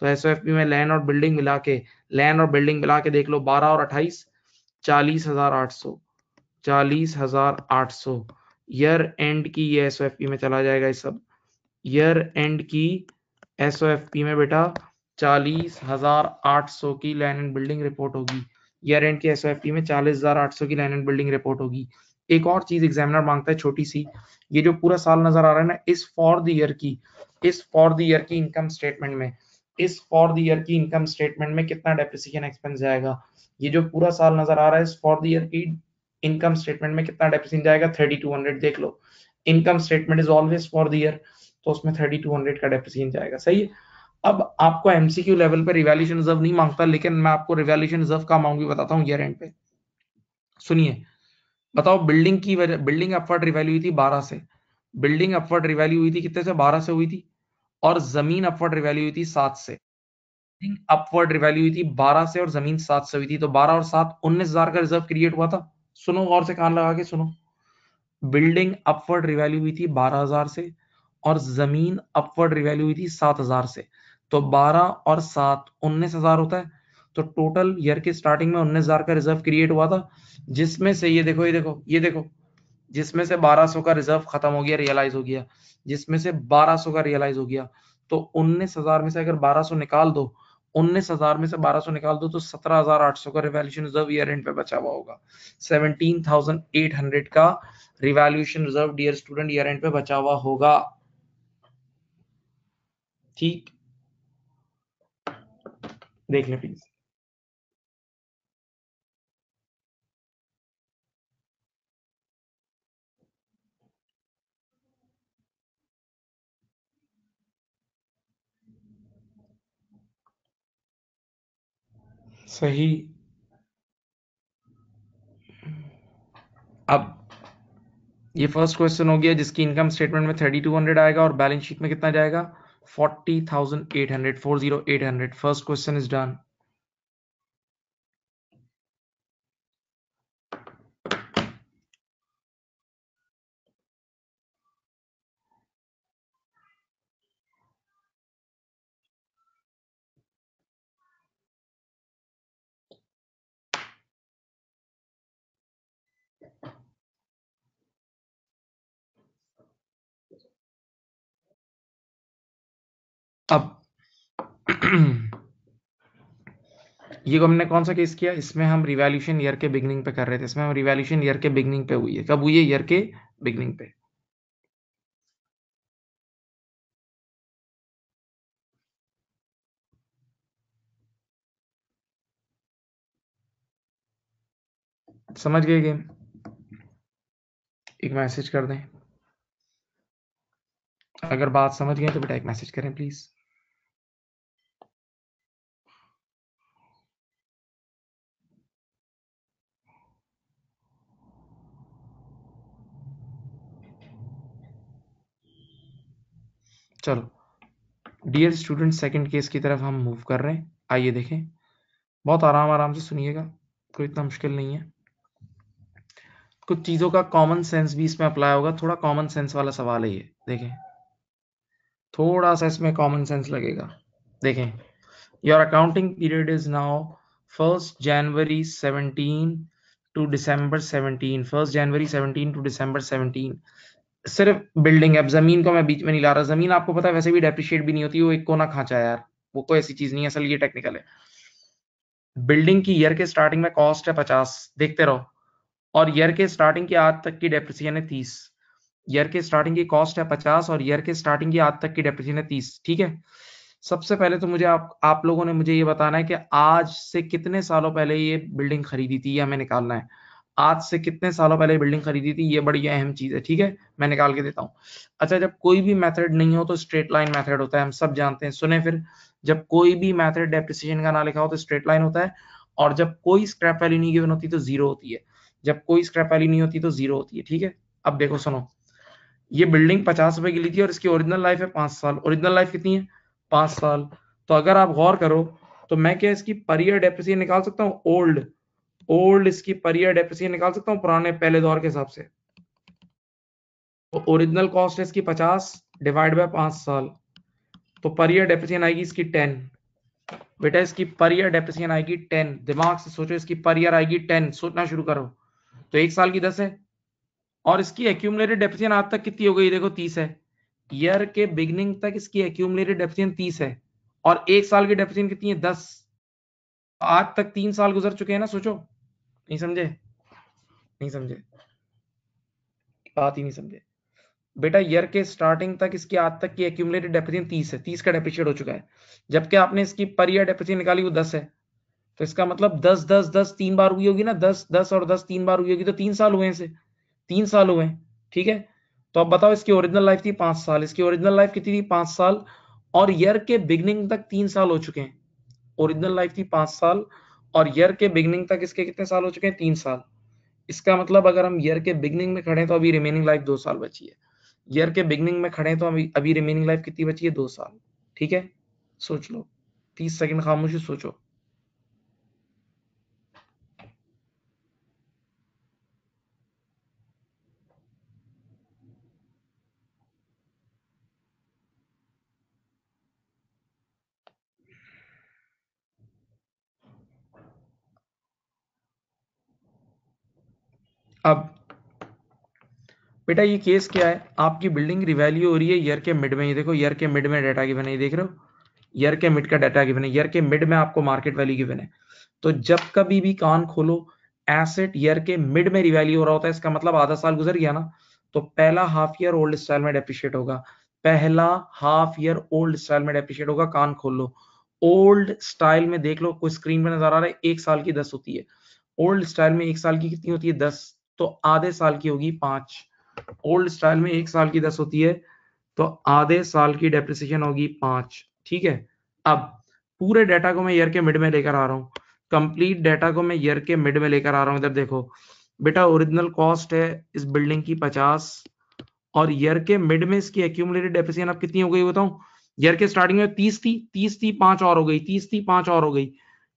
तो एसओएफपी में लैंड और बिल्डिंग मिला के, लैंड और बिल्डिंग मिला के देख लो 12 और 28 40,800, 40,800 ईयर एंड की ये एसओएफपी में चला जाएगा, ये सब ईयर एंड की एसओएफपी में बेटा 40,800 की लैंड एंड बिल्डिंग रिपोर्ट होगी, ईयर एंड की एसओएफपी में 40,800 की लैंड एंड बिल्डिंग रिपोर्ट होगी। एक और चीज एग्जामिनर मांगता है छोटी सी, ये जो पूरा साल नजर आ रहा है ना, इस फॉर द ईयर की इनकम स्टेटमेंट में, कितना डेप्रिसिएशन एक्सपेंस जाएगा। ये जो पूरा साल नजर आ रहा है, इस फॉर द ईयर की इनकम स्टेटमेंट में कितना डेप्रिसिएशन जाएगा, 3200। देख लो, income statement is always for the year, तो उसमें 3200 का डेप्रिसिएशन जाएगा। सही है। अब आपको एमसीक्यू लेवल पे रिवैल्यूएशन रिजर्व नहीं मांगता, लेकिन मैं आपको रिवैल्यूएशन रिजर्व का अमाउंट भी बताता हूँ ईयर एंड पे। सुनिए, बताओ, बिल्डिंग अपवर्ड रिवैल्यू हुई थी 12 से, बिल्डिंग अपवर्ड रिवैल्यू हुई थी कितने से, 12 से हुई थी, और जमीन अपवर्ड रिवैल्यू हुई थी 7 से। बिल्डिंग अपवर्ड रिवैल्यू हुई थी 12 से और जमीन 7 से हुई थी, तो 12 और 7 19,000 का रिजर्व क्रिएट हुआ था। सुनो, और से कान लगा के सुनो, बिल्डिंग अपवर्ड रिवैल्यू हुई थी 12,000 से और जमीन अपवर्ड रिवैल्यू हुई थी 7,000 से, तो 12 और 7 19,000 होता है। तो टोटल ईयर के स्टार्टिंग में 19,000 का रिजर्व क्रिएट हुआ था, जिसमें से ये देखो, जिसमें से 1200 का रिजर्व खत्म हो गया, रियलाइज हो गया, जिसमें से 1200 का रियलाइज हो गया। तो 19,000 में से अगर 1200 निकाल दो, 19,000 में से 1200 निकाल दो, तो 17,800 का रिवैल्यूएशन रिजर्व ईयर एंड पे बचा हुआ होगा। 17,800 का revaluation reserve dear student year end पे बचा हुआ होगा। ठीक, देख ले प्लीज। सही। अब ये फर्स्ट क्वेश्चन हो गया, जिसकी इनकम स्टेटमेंट में 3200 आएगा और बैलेंस शीट में कितना जाएगा, 40,800, 40,800। First question is done. अब ये हमने कौन सा केस किया, इसमें हम रिवैल्यूएशन ईयर के बिगनिंग पे कर रहे थे, इसमें हम रिवैल्यूएशन ईयर के बिगनिंग पे हुई है। कब हुई है, ईयर के बिगनिंग पे। समझ गए गेम? एक मैसेज कर दें, अगर बात समझ गए तो बेटा एक मैसेज करें प्लीज। चलो डियर स्टूडेंट, सेकंड केस की तरफ हम मूव कर रहे हैं। आइए देखें, बहुत आराम आराम से सुनिएगा, कोई इतना मुश्किल नहीं है। कुछ चीजों का कॉमन सेंस भी इसमें अप्लाई होगा, थोड़ा कॉमन सेंस वाला सवाल है ये। देखें, थोड़ा सा इसमें कॉमन सेंस लगेगा। देखें, your accounting period is now 1st January 17 to December 17, 1st January 17 to December 17। सिर्फ बिल्डिंग, अब जमीन को मैं बीच में नहीं ला रहा, जमीन आपको पता है वैसे भी डेप्रिशिएट भी नहीं होती, वो एक कोना खांचा है यार, वो कोई ऐसी चीज नहीं है, असल ये टेक्निकल है। बिल्डिंग की ईयर के स्टार्टिंग में कॉस्ट है 50, देखते रहो, और ईयर के स्टार्टिंग की आज तक की डेप्रिसिएशन है 30। ईयर के स्टार्टिंग की कॉस्ट है 50 और ईयर के स्टार्टिंग की आज तक की डेप्रिसिएशन है 30। ठीक है। सबसे पहले तो मुझे आप लोगों ने मुझे ये बताना है कि आज से कितने सालों पहले ये बिल्डिंग खरीदी थी, ये हमें निकालना है। आज से कितने सालों पहले बिल्डिंग खरीदी थी, ये बड़ी अहम चीज है। ठीक है, मैं निकाल के देता हूँ। अच्छा, जब कोई भी मेथड नहीं हो तो स्ट्रेट लाइन मेथड होता है, हम सब जानते हैं। सुने फिर, जब कोई भी मेथड डेप्रिसिएशन का ना लिखा हो तो स्ट्रेट लाइन होता है, और जब कोई स्क्रैप वैल्यू नहीं गिवन होती तो जीरो होती है। जब कोई स्क्रैप वैल्यू नहीं होती तो जीरो होती है। ठीक है। अब देखो सुनो, ये बिल्डिंग 50 रुपए की ली थी और इसकी ओरिजिनल लाइफ है 5 साल। ओरिजिनल लाइफ कितनी है, 5 साल। तो अगर आप गौर करो तो मैं क्या इसकी पर ईयर डेप्रिसिएशन निकाल सकता हूँ, ओल्ड इसकी पर ईयर डेप्रिसिएशन निकाल सकता हूँ पुराने पहले दौर के हिसाब से। तो ओरिजिनल कॉस्ट है इसकी 50 डिवाइड बाय 5 साल, तो पर ईयर डेप्रिसिएशन आएगी इसकी 10। बेटा इसकी पर ईयर डेप्रिसिएशन आएगी 10, दिमाग से सोचो, इसकी पर ईयर आएगी 10, सोचना शुरू करो। तो एक साल की 10 है, और इसकी एक्यूमुलेटेड डेप्रिसिएशन आज तक कितनी हो गई, देखो 30 है। ईयर के बिगनिंग तक इसकी एक्यूमुलेटेड डेप्रिसिएशन 30 है, और एक साल की डेप्रिसिएशन कितनी है, 10। आज तक 3 साल गुजर चुके हैं ना, सोचो। नहीं समझे, नहीं समझे? बात ही नहीं समझे बेटा। ईयर के स्टार्टिंग तक इसकी आज तक की एक्यूमुलेटेड डेप्रिसिएशन 30 है, 30 का डेप्रिशिएट हो चुका है, जबकि आपने इसकी पर ईयर डेप्रिसिएशन निकाली वो 10 है। तो इसका मतलब 10 10 10 3 बार हुई होगी ना, 10 10 और 10 3 बार हुई होगी, तो 3 साल हुए इसे, 3 साल हुए। ठीक है, तो अब बताओ इसकी ओरिजिनल लाइफ थी 5 साल, इसकी ओरिजिनल लाइफ कितनी थी 5 साल, और ईयर के बिगनिंग तक 3 साल हो चुके हैं। ओरिजिनल लाइफ थी 5 साल और ईयर के बिगनिंग तक इसके कितने साल हो चुके हैं, 3 साल। इसका मतलब अगर हम ईयर के बिगनिंग में खड़े हैं तो अभी रिमेनिंग लाइफ 2 साल बची है। ईयर के बिगनिंग में खड़े हैं तो अभी रिमेनिंग लाइफ कितनी बची है, 2 साल। ठीक है, सोच लो, 30 सेकंड खामोशी सोचो। अब बेटा ये केस क्या है, आपकी बिल्डिंग रिवैल्यू हो रही है ईयर के मिड में। ये देखो ईयर के मिड में डाटा गिवन है, ये देख रहे हो, ईयर के मिड का डाटा गिवन है, ईयर के मिड में आपको मार्केट वैल्यू गिवन है। तो जब कभी भी कान खोलो एसेट ईयर के मिड में रिवैल्यू हो रहा होता है, इसका मतलब आधा साल गुजर गया ना, तो पहला हाफ ईयर ओल्ड स्टाइल में डेप्रिशिएट होगा, पहला हाफ ईयर ओल्ड स्टाइल में डेप्रिशिएट होगा। कान खोल लो, ओल्ड स्टाइल में देख लो, कोई स्क्रीन में नजर आ रहा है, 1 साल की 10 होती है। ओल्ड स्टाइल में 1 साल की कितनी होती है, 10, तो आधे साल की होगी 5। ओल्ड स्टाइल में 1 साल की 10 होती है, तो आधे साल की डेप्रिसिएशन होगी 5। ठीक है, अब पूरे डाटा को मैं ईयर के मिड में लेकर आ रहा हूँ, कंप्लीट डाटा को मैं ईयर के मिड में लेकर आ रहा हूँ। इधर देखो बेटा, ओरिजिनल कॉस्ट है इस बिल्डिंग की 50, और ईयर के मिड में इसकी एक्यूमुलेटेड डेप्रिसिएशन अब कितनी हो गई बताऊं। ईयर के स्टार्टिंग में 30 थी, 30 थी, 5 और हो गई, 30 थी, 5 और हो गई,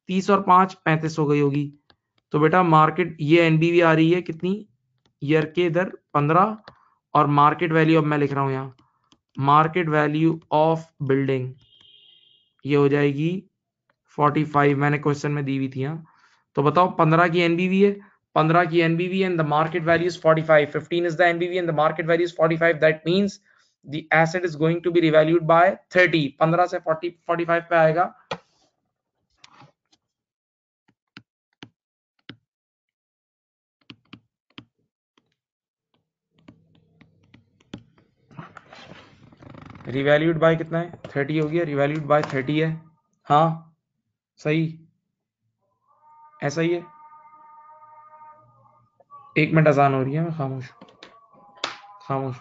30 और 5 35 हो गई होगी। तो बेटा मार्केट ये एनबीवी आ रही है कितनी, ईयर के इधर 15, और मार्केट वैल्यू अब मैं लिख रहा हूं यहाँ, मार्केट वैल्यू ऑफ बिल्डिंग ये हो जाएगी 45, मैंने क्वेश्चन में दी हुई थी। हाँ, तो बताओ 15 की एनबीवी है, 15 की NBV and the market value is 45, 15 is the NBV and the market value is 45, that means the asset is going to be revalued by 30। 15 से 40 45 पे आएगा। रिवैल्यूड बाय कितना है, 30 हो गया, रिवैल्यूड बाय 30 है। हाँ सही, ऐसा ही है। 1 मिनट अजान हो रही है, मैं खामोश खामोश।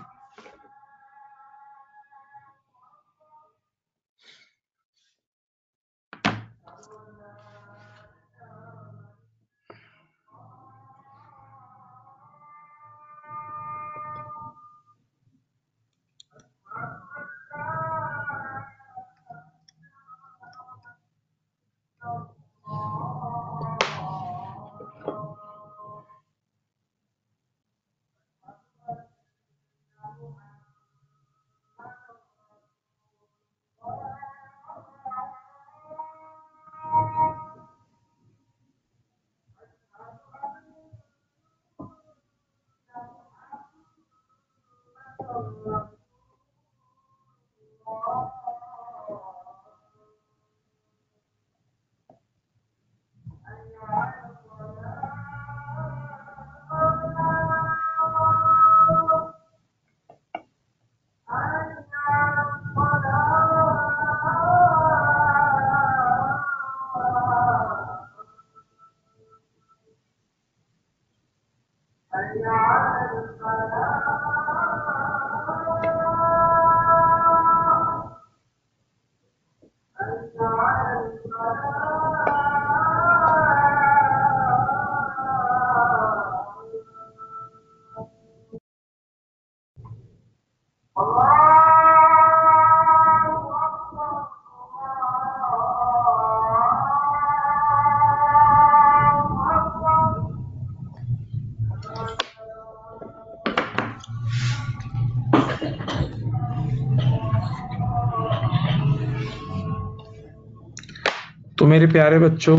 तो मेरे प्यारे बच्चों,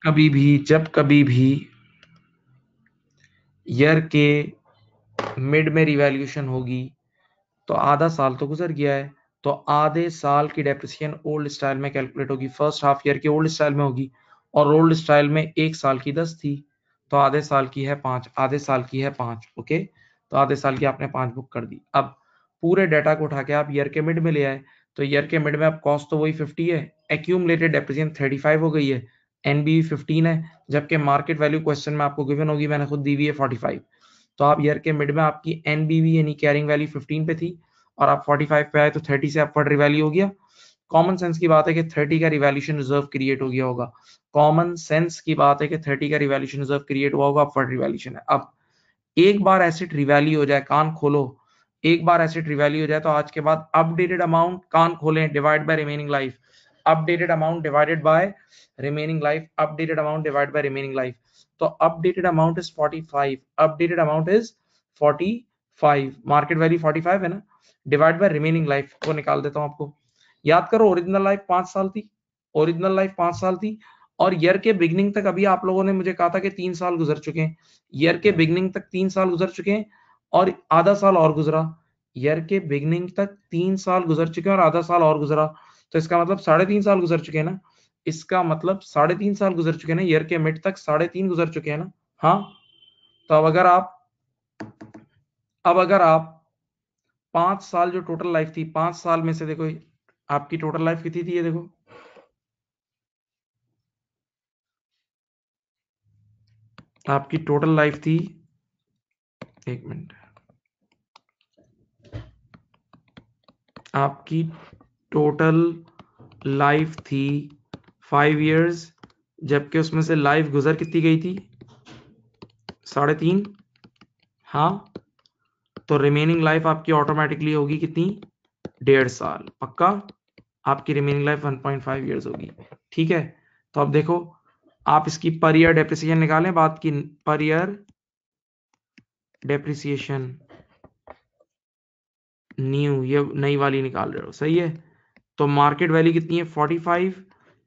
कभी भी जब कभी भी ईयर के मिड में रिवैल्यूएशन होगी तो आधा साल तो गुजर गया है, तो आधे साल की डेप्रिसिएशन ओल्ड स्टाइल में कैलकुलेट होगी, फर्स्ट हाफ ईयर की ओल्ड स्टाइल में होगी, और ओल्ड स्टाइल में 1 साल की 10 थी, तो आधे साल की है 5, आधे साल की है 5। ओके, तो आधे साल की आपने 5 बुक कर दी। अब पूरे डाटा को उठा के आप ईयर के मिड में ले आए, तो ईयर के मिड में अब कॉस्ट तो वही 50 है, एक्यूमुलेटेड डेप्रिसिएशन 35 हो गई है, एनबीवी 15 है, जबकि मार्केट वैल्यू क्वेश्चन में आपको गिवन होगी, मैंने खुद दी हुई है 45। तो आप ईयर के मिड में आपकी एनबीवी यानी कैरिंग वैल्यू 15 पे थी और आप 45 पे आए, तो 30 से अपवर्ड रिवैल्यू हो गया। कॉमन सेंस की बात है कि 30 का रिवैल्यूएशन रिजर्व क्रिएट हो गया होगा। कॉमन सेंस की बात है कि 30 का रिवैल्यूएशन रिजर्व क्रिएट हुआ होगा, अपवर्ड रिवैल्यूएशन है। अब एक बार एसेट रिवैल्यू हो जाए, कान खोलो, एक बार एसेट रिवैल्यू हो जाए तो आज के बाद अपडेटेड अमाउंट, कान खोलें, divide by remaining life, updated amount divided by remaining life, updated amount divide by remaining life. तो updated amount is 45, updated amount is 45, market value 45 है ना, डिवाइड बाय रिमेनिंग लाइफ को निकाल देता हूं आपको। याद करो, ओरिजिनल लाइफ 5 साल थी, ओरिजिनल लाइफ 5 साल थी, और ईयर के बिगनिंग तक अभी आप लोगों ने मुझे कहा था कि 3 साल गुजर चुके हैं, ईयर के बिगनिंग तक 3 साल गुजर चुके हैं और आधा साल और गुजरा, ईयर के बिगनिंग तक 3 साल गुजर चुके हैं और आधा साल और गुजरा, तो इसका मतलब 3.5 साल गुजर चुके हैं ना, इसका मतलब 3.5 साल गुजर चुके हैं ना, ईयर के मिड तक 3.5 गुजर चुके हैं ना। हाँ, तो अब अगर आप 5 साल जो टोटल लाइफ थी, 5 साल में से देखो आपकी टोटल लाइफ कितनी थी, ये देखो आपकी टोटल लाइफ थी, एक मिनट, आपकी टोटल लाइफ थी 5 इयर्स, जबकि उसमें से लाइफ गुजर कितनी गई थी, 3.5। हाँ, तो रिमेनिंग लाइफ आपकी ऑटोमेटिकली होगी कितनी, 1.5 साल, पक्का आपकी रिमेनिंग लाइफ 1.5 इयर्स होगी। ठीक है, तो अब देखो आप इसकी पर ईयर डेप्रिसिएशन निकालें, बात की पर ईयर डेप्रिसिएशन न्यू, ये नई वाली निकाल रहे हो, सही है। तो मार्केट वैल्यू कितनी है, 45,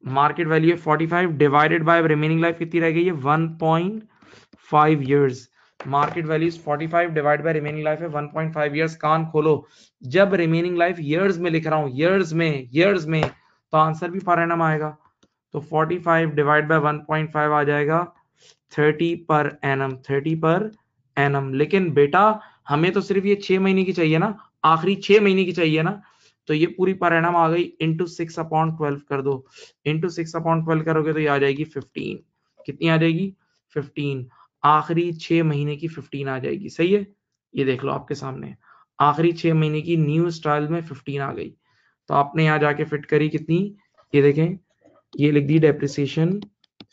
मार्केट वैल्यू है 45 डिवाइडेड बाय रिमेनिंग लाइफ कितनी रह गई है, 1.5 years, market value 45 divide by remaining life है 1.5 इयर्स। कान खोलो, जब रिमेनिंग लाइफ ईयर्स में लिख रहा हूं, ईयर्स में, तो आंसर भी पर एनम आएगा, तो 45 डिवाइड बाय 1.5 आ जाएगा 30 पर एनम, 30 पर एनम। लेकिन बेटा हमें तो सिर्फ ये 6 महीने की चाहिए ना, आखिरी 6 महीने की चाहिए ना, तो ये पूरी पर एनम आ गई, इंटू 6/12 कर दो, इंटू 6/12 करोगे तो ये आ जाएगी 15, कितनी आ जाएगी, 15, आखिरी 6 महीने की 15 आ जाएगी, सही है। ये देख लो आपके सामने, आखिरी 6 महीने की न्यू स्टाइल में 15 आ गई, तो आपने यहाँ जाके फिट करी कितनी, ये देखें, ये लिख दी डेप्रिसिएशन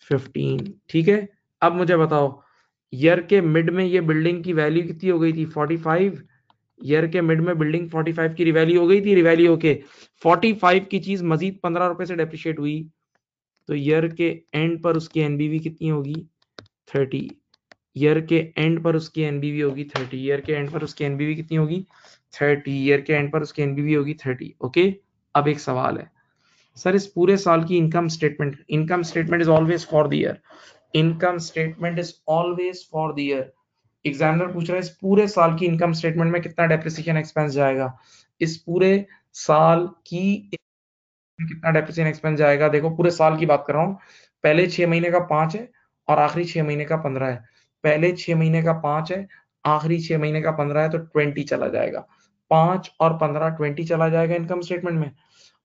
15। ठीक है, अब मुझे बताओ ईयर के मिड में ये बिल्डिंग की वैल्यू कितनी हो गई थी, 45, ईयर के मिड में बिल्डिंग 45 की रिवैल्यू हो गई थी, रिवैल्यू होके 45 की चीज मजीद 15 रुपए से डेप्रिशिएट हुई, तो ईयर के एंड पर उसकी एनबीवी कितनी होगी, 30, ईयर के एंड पर उसकी एनबीवी होगी 30, ईयर के एंड पर उसकी एनबीवी कितनी होगी, 30, ईयर के एंड पर उसकी एनबीवी होगी 30। ओके, अब एक सवाल है, सर इस पूरे साल की income statement is always for the year, income statement is always for the year, examiner पूछ रहा है इस पूरे साल की इनकम स्टेटमेंट में कितना डेप्रिसिएशन एक्सपेंस जाएगा, इस पूरे साल की कितना डेप्रिसिएशन एक्सपेंस जाएगा। देखो पूरे साल की बात कर रहा हूँ, पहले 6 महीने का 5 है और आखिरी 6 महीने का 15 है, पहले 6 महीने का 5 है, आखिरी 6 महीने का 15 है, तो 20 चला जाएगा, 5 और 15 20 चला जाएगा इनकम स्टेटमेंट में।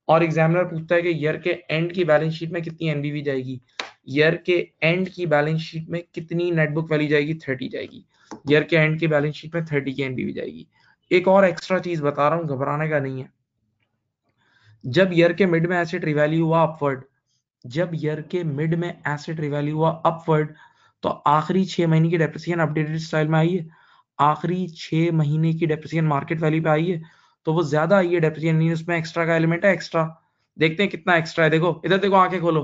और एग्जामिनर पूछता है कि ईयर के एंड की बैलेंस शीट में कितनी एनबीवी जाएगी, ईयर के एंड की बैलेंस शीट में कितनी नेटबुक वैल्यू जाएगी, 30 जाएगी, ईयर के एंड की बैलेंस शीट में 30 की एनबीवी जाएगी। एक और एक्स्ट्रा चीज बता रहा हूं, घबराने का नहीं है, जब ईयर के मिड में एसेट रिवैल्यू हुआ अपवर्ड, जब ईयर के मिड में एसेट रिवैल्यू हुआ अपवर्ड, तो आखिरी 6 महीने की डेप्रिसिएशन अपडेटेड स्टाइल में आई है, आखिरी 6 महीने की डेप्रिसिएशन मार्केट वैल्यू पे आई है, तो वो ज्यादा आई है डेप्रिसिएशन, नहीं उसमें एक्स्ट्रा का एलिमेंट है, एक्स्ट्रा देखते हैं कितना एक्स्ट्रा है। देखो इधर देखो, आंखें खोलो,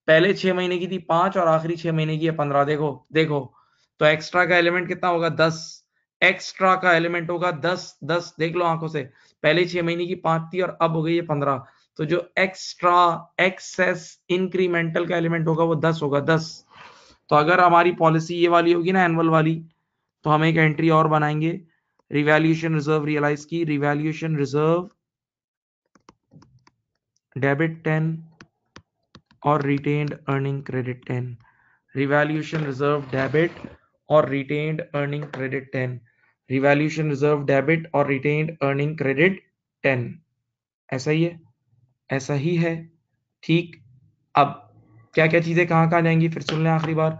पहले 6 महीने की थी 5 और आखिरी 6 महीने की है 15, देखो देखो, तो एक्स्ट्रा का एलिमेंट कितना होगा, 10, एक्स्ट्रा का एलिमेंट होगा 10, 10 देख लो आंखों से, पहले 6 महीने की 5 थी और अब हो गई है 15, तो जो एक्स्ट्रा एक्सेस इंक्रीमेंटल का एलिमेंट होगा वो 10 होगा, 10। तो अगर हमारी पॉलिसी ये वाली होगी ना एनुअल वाली, तो हम एक एंट्री और बनाएंगे, रिवैल्यूएशन रिजर्व रियलाइज की, रिवैल्यूएशन रिजर्व डेबिट 10 और retained earning credit 10, revaluation reserve debit और retained earning credit 10, revaluation reserve debit और रिटेन्ड अर्निंग क्रेडिट 10। ऐसा ही है, ऐसा ही है, ठीक। अब क्या क्या चीजें कहाँ कहाँ जाएंगी फिर सुन लें आखिरी बार।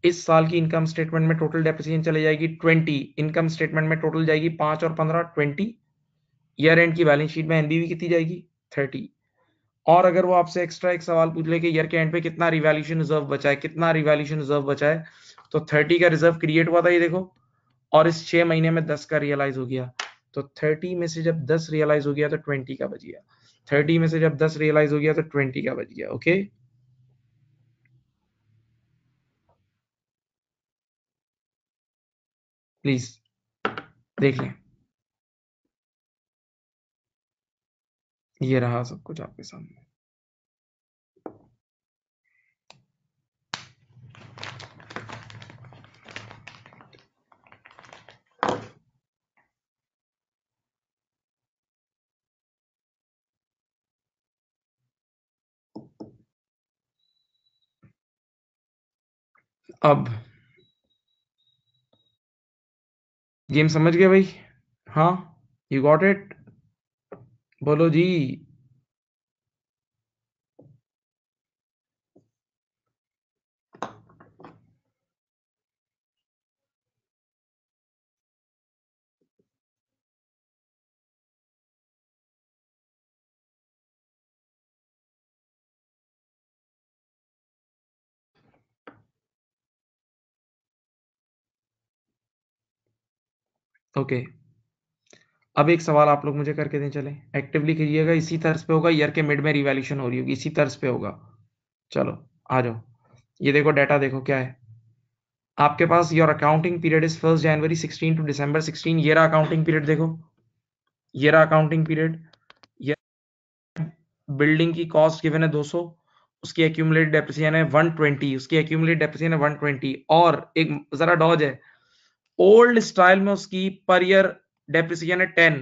इस साल की इनकम स्टेटमेंट में टोटल डेप्रिसिएशन चले जाएगी 20, इनकम स्टेटमेंट में टोटल जाएगी 5 और 15 20, ईयर एंड की बैलेंस शीट में एनबीवी कितनी जाएगी 30। और अगर वो आपसे एक्स्ट्रा एक सवाल पूछ ले कि ईयर के एंड पे कितना रिवैल्यूएशन रिजर्व बचा है, कितना रिवैल्यूएशन रिजर्व बचा है, तो 30 का रिजर्व क्रिएट हुआ था ये देखो, और इस 6 महीने में 10 का रियलाइज हो गया। तो 30 में से जब 10 रियलाइज हो गया तो 20 का बच गया, 30 में से जब 10 रियलाइज हो गया तो 20 का बच गया। ओके, प्लीज देख लें, ये रहा सब कुछ आपके सामने। अब गेम समझ गए भाई? हाँ, यू गॉट इट, बोलो जी। ओके, अब एक सवाल आप लोग मुझे करके दें, चले एक्टिवली कीजिएगा, इसी तर्ज पे होगा, ईयर के मिड में रिवैल्यूएशन हो रही होगी, इसी तर्ज पे होगा। चलो आ जाओ, ये देखो डाटा देखो क्या है आपके पास। Your accounting period is 1 January 16 to December 16, ये रहा अकाउंटिंग पीरियड देखो, ये रहा अकाउंटिंग पीरियड। ये बिल्डिंग की कॉस्ट गिवन है 200, उसकी एक्यूमुलेटेड डेप्रिसिएशन है 120, उसकी एक्यूमुलेटेड डेप्रिसिएशन है 120, और एक जरा डॉज है, ओल्ड स्टाइल में उसकी पर ईयर डेप्रिसिएशन है 10,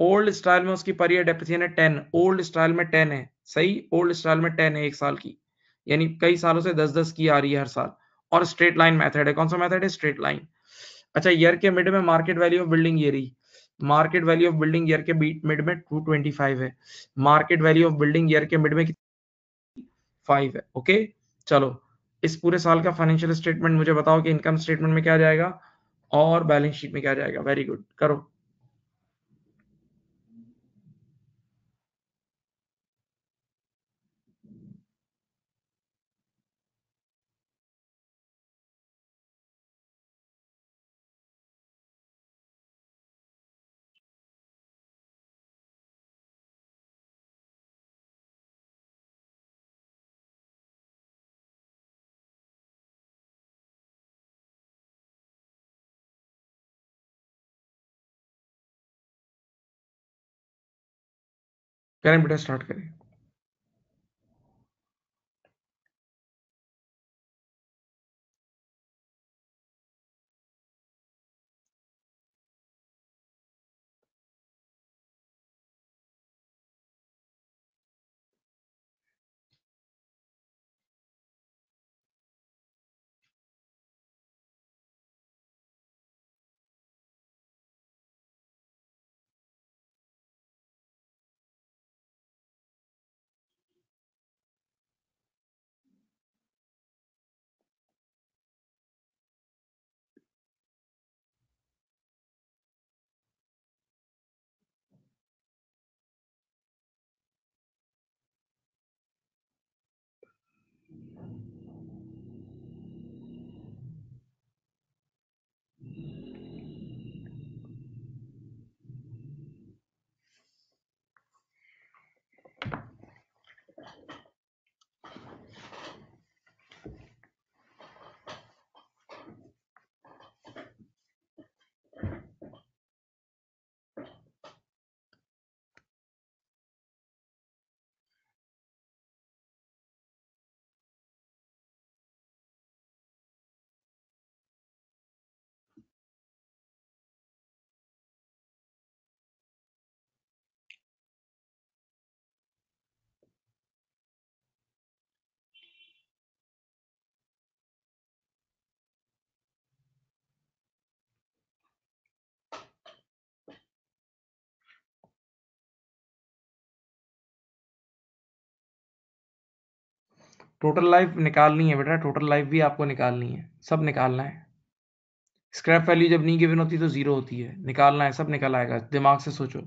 ओल्ड स्टाइल में उसकी पर ईयर डेप्रिसिएशन है 10, ओल्ड स्टाइल में 10 है, सही, ओल्ड स्टाइल में 10 है एक साल की, यानी कई सालों से 10-10 की आ रही है हर साल, और स्ट्रेट लाइन मेथड है। कौन सा मेथड है? Straight line. अच्छा, ईयर के मिड में मार्केट वैल्यू ऑफ बिल्डिंग ये रही, market value of building year के मिड में 225 है, market value of building year के मिड में 5 है। ओके, चलो इस पूरे साल का फाइनेंशियल स्टेटमेंट मुझे बताओ कि इनकम स्टेटमेंट में क्या जाएगा और बैलेंस शीट में क्या जाएगा। वेरी गुड, करो। करें बेटा, स्टार्ट करें। टोटल लाइफ निकालनी है बेटा, टोटल लाइफ भी आपको निकालनी है, सब निकालना है। स्क्रैप वैल्यू जब नहीं गिवन होती तो 0 होती है, निकालना है, सब निकल आएगा, दिमाग से सोचो।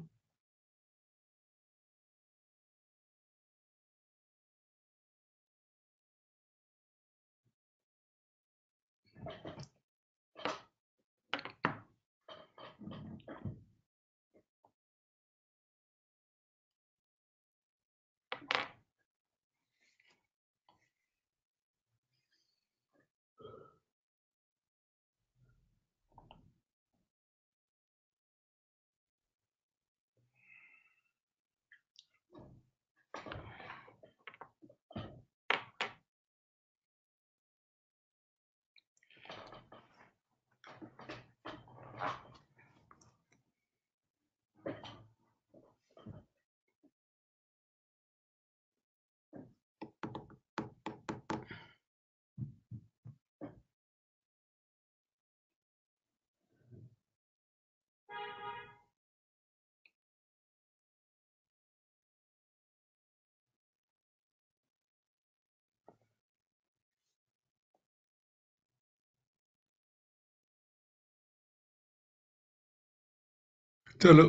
चलो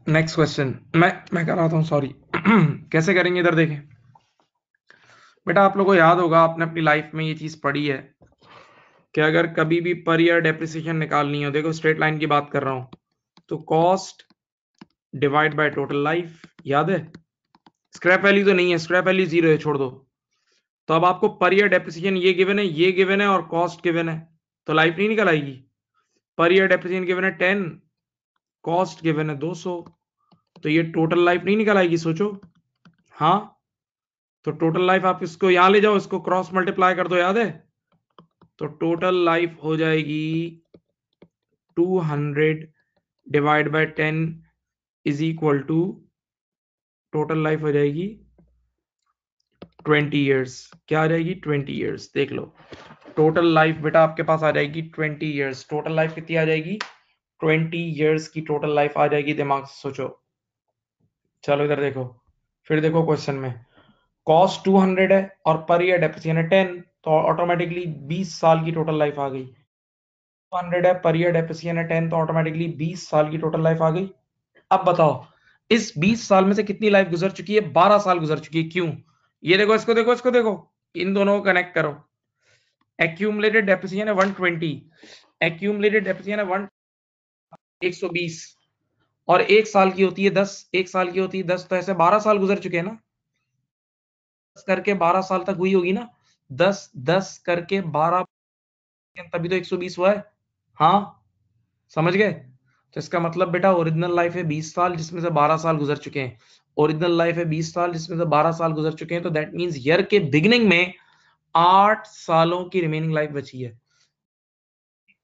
नेक्स्ट क्वेश्चन, मैं कराता हूं, सॉरी। कैसे करेंगे, इधर देखें बेटा, आप लोगों को याद होगा, आपने अपनी लाइफ में ये चीज पढ़ी है कि अगर कभी भी पर ईयर डेप्रिसिएशन निकालनी हो, देखो स्ट्रेट लाइन की बात कर रहा हूं, तो cost divide by total life, याद है? स्क्रैप वैल्यू तो नहीं है, स्क्रैप वैल्यू 0 है, छोड़ दो। तो अब आपको पर ईयर डेप्रिसिएशन ये गिवन है, ये गिवन है, और कॉस्ट गिवन है, तो लाइफ नहीं निकल आएगी। पर ईयर डेप्रिसिएशन गिवन है 10, कॉस्ट गिवन है 200, तो ये टोटल लाइफ नहीं निकल आएगी, सोचो। हाँ, तो टोटल लाइफ आप इसको यहां ले जाओ, इसको क्रॉस मल्टीप्लाई कर दो, याद है? तो टोटल लाइफ हो जाएगी 200 divide by 10 is equal to, total life हो जाएगी 20 इयर्स। क्या आ जाएगी? 20 इयर्स। देख लो, टोटल लाइफ बेटा आपके पास आ जाएगी 20 इयर्स। टोटल लाइफ कितनी आ जाएगी? 20 इयर्स की टोटल लाइफ आ जाएगी, दिमाग से सोचो। चलो इधर देखो, फिर देखो क्वेश्चन में, कॉस्ट 200 है और पर ईयर डेप्रिसिएशन है 10, तो ऑटोमेटिकली 20 साल की टोटल लाइफ आ गई। 200 है, पर ईयर डेप्रिसिएशन है 10, तो ऑटोमेटिकली 20 साल की टोटल लाइफ आ गई। अब बताओ, इस 20 साल में से कितनी लाइफ गुजर चुकी है? 12 साल गुजर चुकी है। क्यों? ये देखो, इसको देखो, इसको देखो, इन दोनों को कनेक्ट करो। एक्यूमुलेटेड डेप्रिसिएशन है 120, एक्यूमुलेटेड डेप्रिसिएशन है 120, और एक साल की होती है 10, एक साल की होती है 10, तो ऐसे 12 साल गुजर चुके हैं ना। 10 करके 12 साल तक हुई होगी ना, 10 10 करके 12, तभी तो 120 हुआ है। हाँ, समझ गए? तो इसका मतलब बेटा ओरिजिनल लाइफ है 20 साल, जिसमें से 12 साल गुजर चुके हैं। ओरिजिनल लाइफ है 20 साल, जिसमें से 12 साल गुजर चुके हैं, तो दैट मींस ईयर के बिगिनिंग में 8 सालों की रिमेनिंग लाइफ बची है।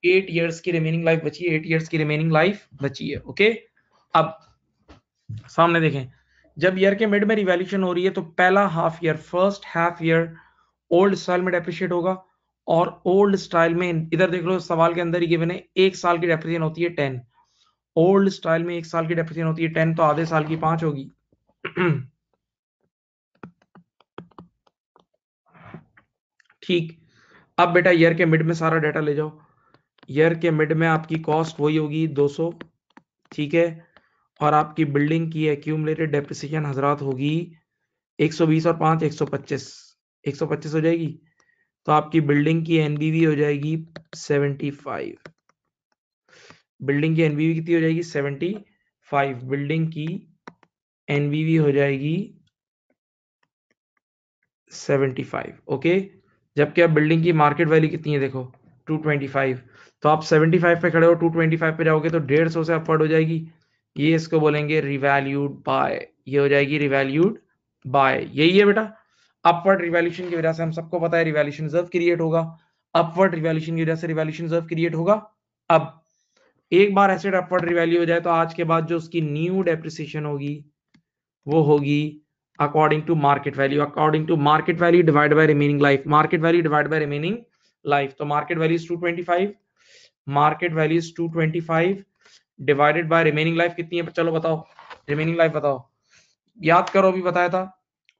8 इयर्स की रिमेनिंग लाइफ बची है, 8 इयर्स की रिमेनिंग लाइफ बची है। ओके, अब सामने देखें, जब ईयर के मिड में रिवैल्यूएशन हो रही है, तो पहला half year, first half year old style में डेप्रिशिएट होगा, और ओल्ड स्टाइल में, इधर देख लो सवाल के अंदर ही गिवन है, एक साल की डेप्रिसिएशन होती है 10। ओल्ड स्टाइल में एक साल की डेप्रिसिएशन होती है 10, तो आधे साल की 5 होगी। ठीक। अब बेटा ईयर के मिड में सारा डाटा ले जाओ। ईयर के मिड में आपकी कॉस्ट वही होगी 200, ठीक है, और आपकी बिल्डिंग की एक्यूमुलेटेड डेप्रिसिएशन हजरात होगी 120 और 5 125, 125 हो जाएगी। तो आपकी बिल्डिंग की एनबीवी हो जाएगी 75। बिल्डिंग की एनबीवी कितनी हो जाएगी? 75। बिल्डिंग की एनबीवी हो जाएगी 75। ओके, जबकि अब बिल्डिंग की मार्केट वैल्यू कितनी है? देखो 225। तो आप 75 पे खड़े हो, 225 पे जाओगे तो 150 से अपवर्ड हो जाएगी। ये इसको बोलेंगे रिवैल्यूड बाय, ये हो जाएगी रिवैल्यूड बाय, यही है बेटा। अपवर्ड रिवैल्यूएशन की वजह से हम सबको पता है रिवैल्यूएशन रिजर्व क्रिएट होगा, अपवर्ड रिवैल्यूएशन की वजह से रिवैल्यूएशन रिजर्व क्रिएट होगा। अब एक बार एसेट अपवर्ड रिवैल्यू हो जाए, तो आज के बाद जो उसकी न्यू डेप्रिसिएशन होगी वो होगी according to market value, according to market value divide by remaining life, market value divide by remaining life. तो market value is 225, market value is 225 divided by remaining life कितनी है? चलो बताओ, रिमेनिंग लाइफ बताओ, याद करो, अभी बताया था।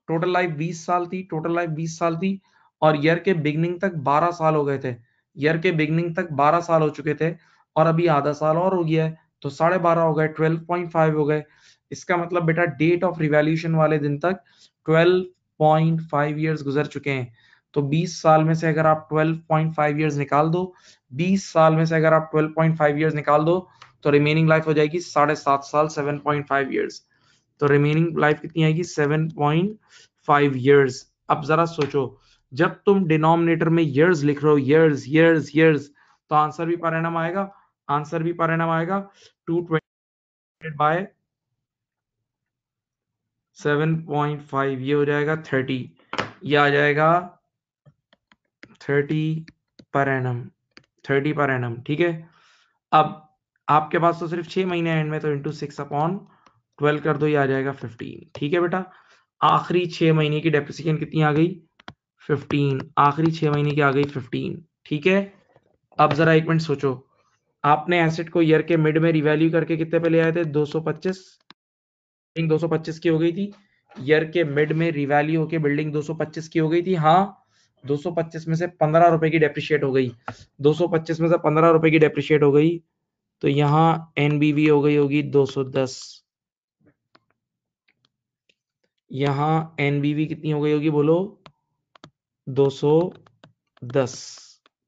टोटल लाइफ 20 साल थी, टोटल लाइफ 20 साल थी, और ईयर के बिगनिंग तक 12 साल हो गए थे, ईयर के बिगनिंग तक 12 साल हो चुके थे और अभी आधा साल और हो गया है तो 12.5 हो गए, 12.5 हो गए। इसका मतलब बेटा डेट ऑफ रिवॉल्यूशन वाले दिन तक 12.5 ईयर्स गुजर चुके हैं। तो 20 साल में से अगर आप 12.5 ईयर्स निकाल दो, 20 साल में से अगर आप 12.5 ईयर्स निकाल दो तो रिमेनिंग लाइफ हो जाएगी 7.5 साल, 7.5 ईयर्स। तो रिमेनिंग लाइफ कितनी आएगी? 7.5 ईयर्स। अब जरा सोचो, जब तुम डिनोमिनेटर में ईयर्स लिख रहे हो, ईयर्स ईयर्स ईयर्स, तो आंसर भी पर एनम आएगा, आंसर भी पर एनम आएगा। 220 बाय 7.5 ये हो जाएगा 30, ये आ जाएगा 30 पर एनम, 30 पर एनम। ठीक है, अब आपके पास तो सिर्फ 6 महीने एंड में, तो इंटू 6/12 कर दो, ये आ जाएगा 15। ठीक है बेटा, आखिरी 6 महीने की डेप्रिसिएशन कितनी आ गई? 15। आखिरी 6 महीने की आ गई 15। ठीक है, अब जरा एक मिनट सोचो, आपने एसेट को ईयर के मिड में रिवैल्यू करके कितने पे ले आए थे? 225। 225 की हो गई थी, ईयर के मिड में रिवैल्यू होके बिल्डिंग 225 की हो गई थी। हाँ, 225 में से 15 रुपए की डेप्रिशिएट हो गई, 225 में से 15 रुपए की डेप्रिशिएट हो गई, तो यहाँ एनबीवी हो गई होगी 210। यहाँ एनबीवी कितनी हो गई होगी बोलो? 210।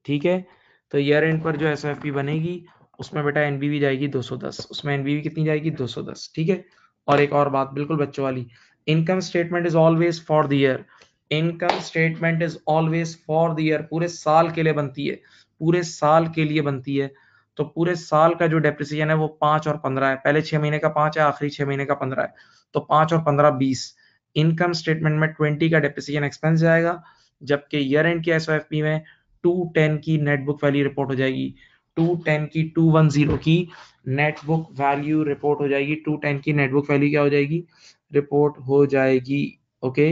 ठीक है, तो ईयर एंड पर जो एसएफपी बनेगी उसमें बेटा एनबीवी जाएगी 210, उसमें एनबीवी कितनी जाएगी? 210। ठीक है, और एक और बात बिल्कुल बच्चों वाली, income statement is always for the year, income statement is always for the year, पूरे साल के लिए बनती है, पूरे साल के लिए बनती है। तो पूरे साल का जो डेप्रिसिएशन है वो 5 और 15 है, पहले 6 महीने का 5 है, आखिरी 6 महीने का 15 है, तो 5 और 15 20। इनकम स्टेटमेंट में 20 का डेप्रिसिएशन एक्सपेंस जाएगा, जबकि ईयर एंड की एसओएफपी में 210 की नेट बुक वैल्यू रिपोर्ट हो जाएगी, 210 की 210 की नेट बुक वैल्यू रिपोर्ट हो जाएगी, 210 की नेट बुक वैल्यू क्या हो जाएगी? रिपोर्ट हो जाएगी। ओके,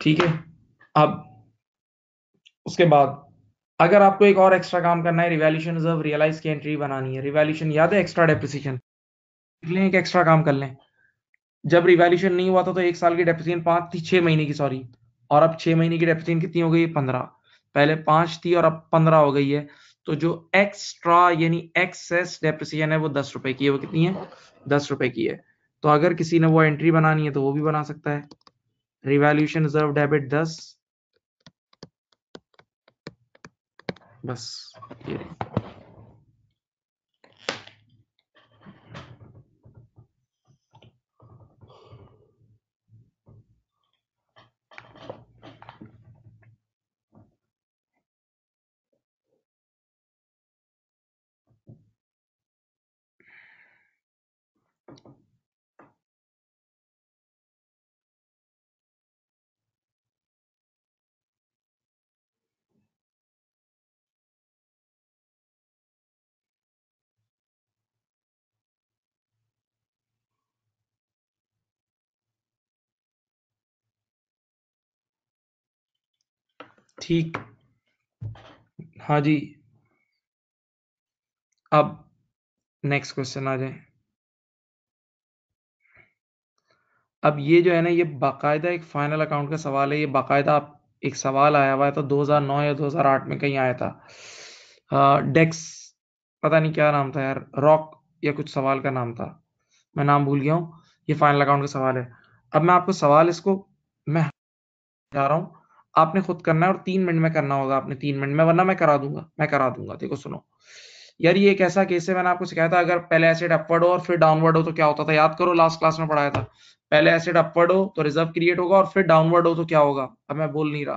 ठीक है। अब उसके बाद अगर आपको एक और एक्स्ट्रा काम करना है, रिवैल्यूएशन रिजर्व रियलाइज की एंट्री बनानी है, रिवैल्यूएशन याद है, एक्स्ट्रा डेप्रिसिएशन, एक एक्स्ट्रा काम कर लें। जब रिवैल्यूएशन नहीं हुआ था तो एक साल की डेप्रिसिएशन 5 थी, 6 महीने की सॉरी, और अब 6 महीने की डेप्रिसिएशन कितनी हो गई? 15। पहले 5 थी और अब 15 हो गई है, तो जो एक्स्ट्रा यानी एक्सेस डेप्रिसिएशन है वो 10 रुपए की है। वो कितनी है? 10 रुपए की है। तो अगर किसी ने वो एंट्री बनानी है तो वो भी बना सकता है, रिवैल्यूएशन रिजर्व डेबिट 10, बस ये। ठीक, हाँ जी। अब नेक्स्ट क्वेश्चन आ जाए। अब ये जो है ना, ये बाकायदा एक फाइनल अकाउंट का सवाल है, ये बाकायदा एक सवाल आया हुआ है, तो 2009 या 2008 में कहीं आया था। डेक्स, पता नहीं क्या नाम था यार, रॉक या कुछ सवाल का नाम था, मैं नाम भूल गया हूँ। ये फाइनल अकाउंट का सवाल है। अब मैं आपको सवाल, इसको मैं जा रहा हूँ, आपने खुद करना है और 3 मिनट में करना होगा आपने, 3 मिनट में, वरना मैं करा दूंगा, मैं करा दूंगा। देखो सुनो यार, ये एक ऐसा केस है, मैंने आपको सिखाया था, अगर पहले एसिड अपवर्ड हो और फिर डाउनवर्ड हो तो क्या होता था, याद करो, लास्ट क्लास में पढ़ाया था। पहले एसिड अपवर्ड हो तो रिजर्व क्रिएट होगा और फिर डाउनवर्ड हो तो क्या होगा। अब मैं बोल नहीं रहा,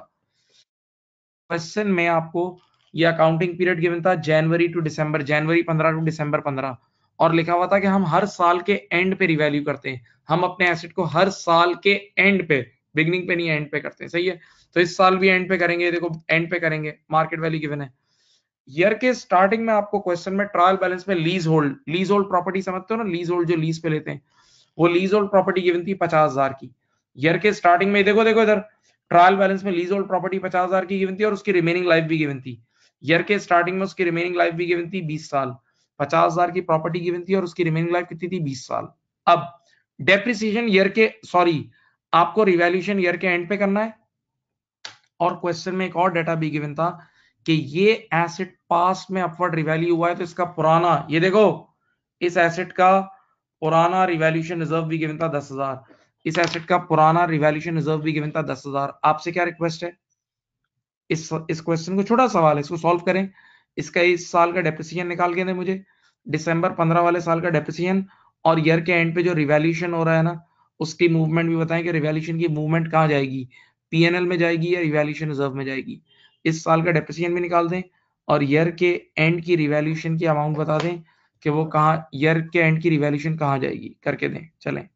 क्वेश्चन में आपको ये अकाउंटिंग पीरियड गिवन था जनवरी टू दिसंबर, जनवरी 15 टू दिसंबर 15, और लिखा हुआ था कि हम हर साल के एंड पे रिवैल्यू करते हैं, हम अपने एसेट को हर साल के एंड पे, बिगनिंग पे नहीं एंड पे करते हैं। सही है, तो इस साल भी एंड पे करेंगे, देखो एंड पे करेंगे, मार्केट वैल्यू गिवन है। ईयर के स्टार्टिंग में आपको क्वेश्चन में ट्रायल बैलेंस में lease hold, lease hold property समझते हो ना, लीज होल्ड जो लीज पे लेते हैं, वो लीज होल्ड प्रॉपर्टी गिवन थी 50,000 की। ईयर के स्टार्टिंग में देखो देखो इधर, ट्रायल बैलेंस में लीज होल्ड प्रॉपर्टी 50,000 की गिवन थी और उसकी रिमेनिंग लाइफ भी गिवन थी। ईयर के स्टार्टिंग में उसकी रिमेनिंग लाइफ भी गिवन थी 20 साल, 50,000 की प्रॉपर्टी गिवन थी और उसकी रिमेनिंग लाइफ कितनी थी 20 साल। अब डेप्रिसिएशन ईयर के आपको रिवैल्यूएशन ईयर के एंड पे करना है। और क्वेश्चन में एक और डाटा भी गिवन था कि ये एसेट पास्ट में अपवर्ड रिवैल्यू हुआ है तो इसका पुराना, ये देखो इस एसेट का पुराना रिवैल्यूएशन रिजर्व भी गिवन था 10,000, इस एसेट का पुराना रिवैल्यूएशन रिजर्व भी गिवन था 10,000। आपसे क्या रिक्वेस्ट है, इस क्वेश्चन को, छोटा सवाल है, इसको सॉल्व करें। इसका इस साल का डेप्रिसिएशन निकाल के दें मुझे, दिसंबर 15 वाले साल का डेप्रिसिएशन, और ईयर के एंड पे जो रिवैल्यूएशन हो रहा है ना उसकी मूवमेंट भी बताएं कि रिवैल्यूएशन की मूवमेंट कहाँ जाएगी, पीएनएल में जाएगी या रिवैल्यूएशन रिजर्व में जाएगी। इस साल का डेप्रिसिएशन भी निकाल दें और ईयर के एंड की रिवैल्यूएशन की अमाउंट बता दें कि वो कहाँ, ईयर के एंड की रिवैल्यूएशन कहाँ जाएगी, करके दें। चलें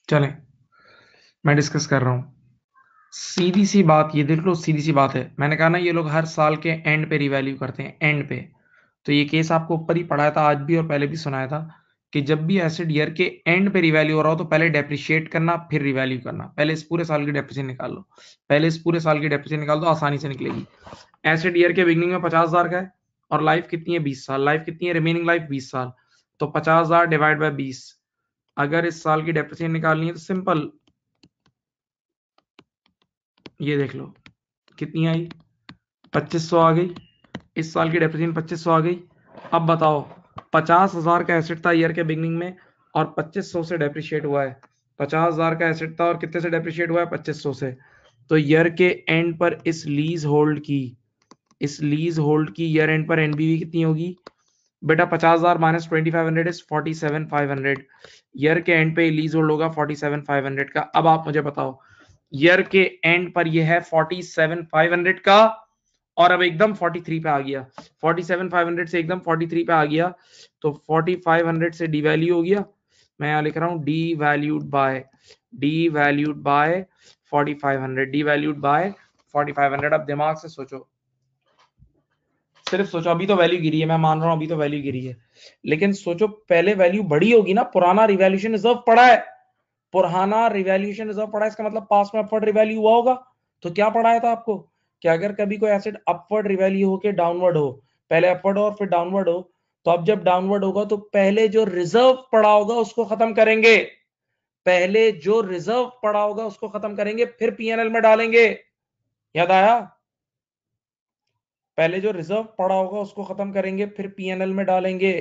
चलें मैं डिस्कस कर रहा हूं। सीधी सी बात, ये देख लो सीधी सी बात है, मैंने कहा ना ये लोग हर साल के एंड पे रिवैल्यू करते हैं, एंड पे। तो ये केस आपको ऊपर ही पढ़ाया था आज भी और पहले भी सुनाया था कि जब भी एसेट ईयर के एंड पे रिवैल्यू हो रहा हो तो पहले डेप्रिशिएट करना फिर रिवैल्यू करना। पहले इस पूरे साल की डेप्रिसिएशन निकाल लो, पहले इस पूरे साल की डेप्रिसिएशन निकाल दो, आसानी से निकलेगी। एसेट ईयर के बिगनिंग में 50,000 का है और लाइफ कितनी है 20 साल, लाइफ कितनी है, रिमेनिंग लाइफ 20 साल। तो 50,000 डिवाइड बाय 20, अगर इस साल की डेप्रिसिएशन निकालनी है तो सिंपल ये देख लो कितनी आई, 2500 आ गई। इस साल की डेप्रिसिएशन 2500 आ गई। अब बताओ 50,000 का एसेट था ईयर के बिगनिंग में और 2500 से डेप्रिशिएट हुआ है। 50,000 का एसेट था और कितने से डेप्रिशिएट हुआ है, 2500 से। तो ईयर के एंड पर इस लीज होल्ड की ईयर एंड पर एनबीवी कितनी होगी बेटा, 50,000 माइनस 2500 इज 47,500। ईयर के एंड पे लीज होल्ड होगा 47,500 का। अब आप मुझे बताओ ईयर के एंड पर ये है 47,500 का और अब एकदम 43 पे आ गया, 47,500 से एकदम 43 पे आ गया तो 4500 से डिवैल्यू हो गया। मैं यहां लिख रहा हूं D valued bye 4500, D valued bye 4500। अब दिमाग से सोचो, सिर्फ सोचो, अभी तो वैल्यू गिरी है, मैं मान रहा हूं अभी तो वैल्यू गिरी है, लेकिन सोचो पहले वैल्यू बढ़ी होगी ना, पुराना रिवैल्यूएशन रिजर्व पड़ा है, पुराना रिवैल्यूएशन रिजर्व पड़ा है, इसका मतलब पास में अपवर्ड रिवैल्यू हुआ होगा। तो क्या पढ़ाया था आपको कि अगर कभी कोई एसेट अपवर्ड रिवैल्यू हो के डाउनवर्ड हो, पहले अपवर्ड हो और फिर डाउनवर्ड हो, तो अब जब डाउनवर्ड होगा तो पहले जो रिजर्व पड़ा होगा उसको खत्म करेंगे, पहले जो रिजर्व पड़ा होगा उसको खत्म करेंगे फिर पीएनएल में डालेंगे। याद आया, पहले जो रिजर्व पड़ा होगा उसको खत्म करेंगे फिर पीएनएल में डालेंगे।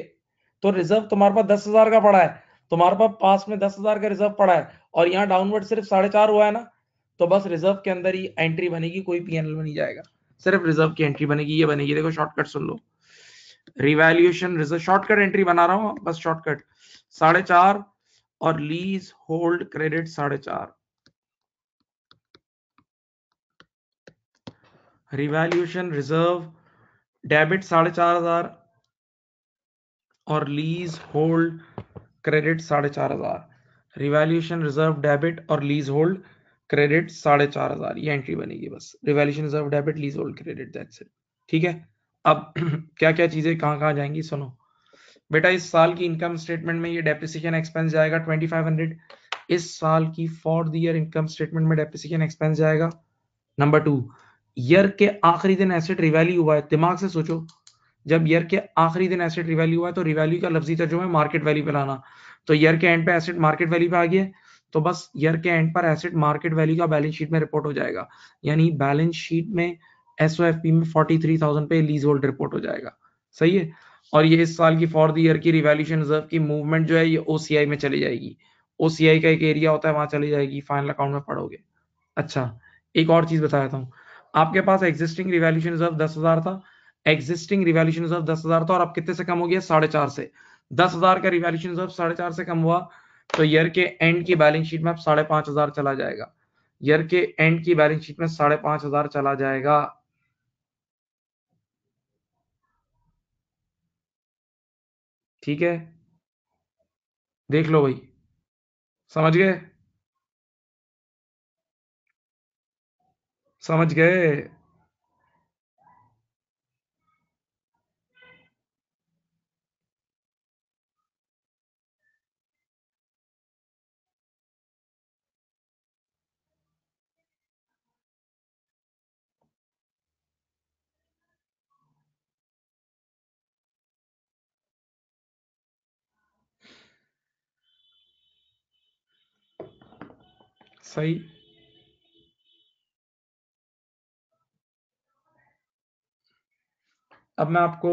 तो रिजर्व तुम्हारे पास 10,000 का पड़ा है, तुम्हारे पास में 10,000 का रिजर्व पड़ा है और यहाँ डाउनवर्ड सिर्फ 4.5 हुआ है ना, तो बस रिजर्व के अंदर ही एंट्री बनेगी, कोई पीएनएल में नहीं जाएगा, सिर्फ रिजर्व की एंट्री बनेगी, ये बनेगी, देखो शॉर्टकट सुन लो। रिवैल्यूएशन रिजर्व, शॉर्टकट एंट्री बना रहा हूं बस, शॉर्टकट 4.5 और lease hold credit 4.5, revaluation reserve debit 4,500 और lease hold credit 4,500, revaluation reserve debit और लीज होल्ड क्रेडिट 4,500, ये एंट्री बनेगी बस, revaluation reserve debit lease hold credit, that's it. ठीक है, अब क्या क्या चीजें कहां कहां जाएंगी सुनो बेटा। इस साल की इनकम स्टेटमेंट में ये डेप्रिसिएशन एक्सपेंस जाएगा 2500, इस साल की for the year income statement में डेप्रिसिएशन एक्सपेंस जाएगा। नंबर 2, ईयर के आखिरी दिन एसेट रिवैल्यू हुआ है, दिमाग से सोचो, जब ईयर के आखिरी दिन एसेट रिवैल्यू हुआ है तो रिवैल्यू का लफ्जी तर्जुमा है मार्केट वैल्यू पे लाना, तो ईयर के एंड पे एसेट मार्केट वैल्यू पे आ गया, तो बस ईयर के एंड पर एसेट मार्केट वैल्यू का बैलेंस शीट में रिपोर्ट हो जाएगा, यानी बैलेंस शीट में एसओएफपी में 43,000 पे लीज होल्ड रिपोर्ट हो जाएगा। सही है, और ये इस साल की फॉर द ईयर की रिवैल्यूएशन रिजर्व की मूवमेंट जो है ये ओसीआई में चली जाएगी, ओसीआई का एक एरिया होता है वहां चली जाएगी, फाइनल अकाउंट में पढ़ोगे। अच्छा, एक और चीज बताता हूँ, आपके पास एग्जिस्टिंग रिवैल्यूएशन रिजर्व 10,000 था, एग्जिस्टिंग रिवैल्यूएशन रिजर्व 10,000 था और अब कितने से कम हो गया, 4.5 से। 10,000 का रिवैल्यूएशन रिजर्व 4.5 से कम हुआ तो ईयर के एंड की बैलेंस शीट में अब 5,500 चला जाएगा, ईयर के एंड की बैलेंस शीट में 5,500 चला जाएगा। ठीक है, देख लो भाई, समझ गए, समझ गए। सही, अब मैं आपको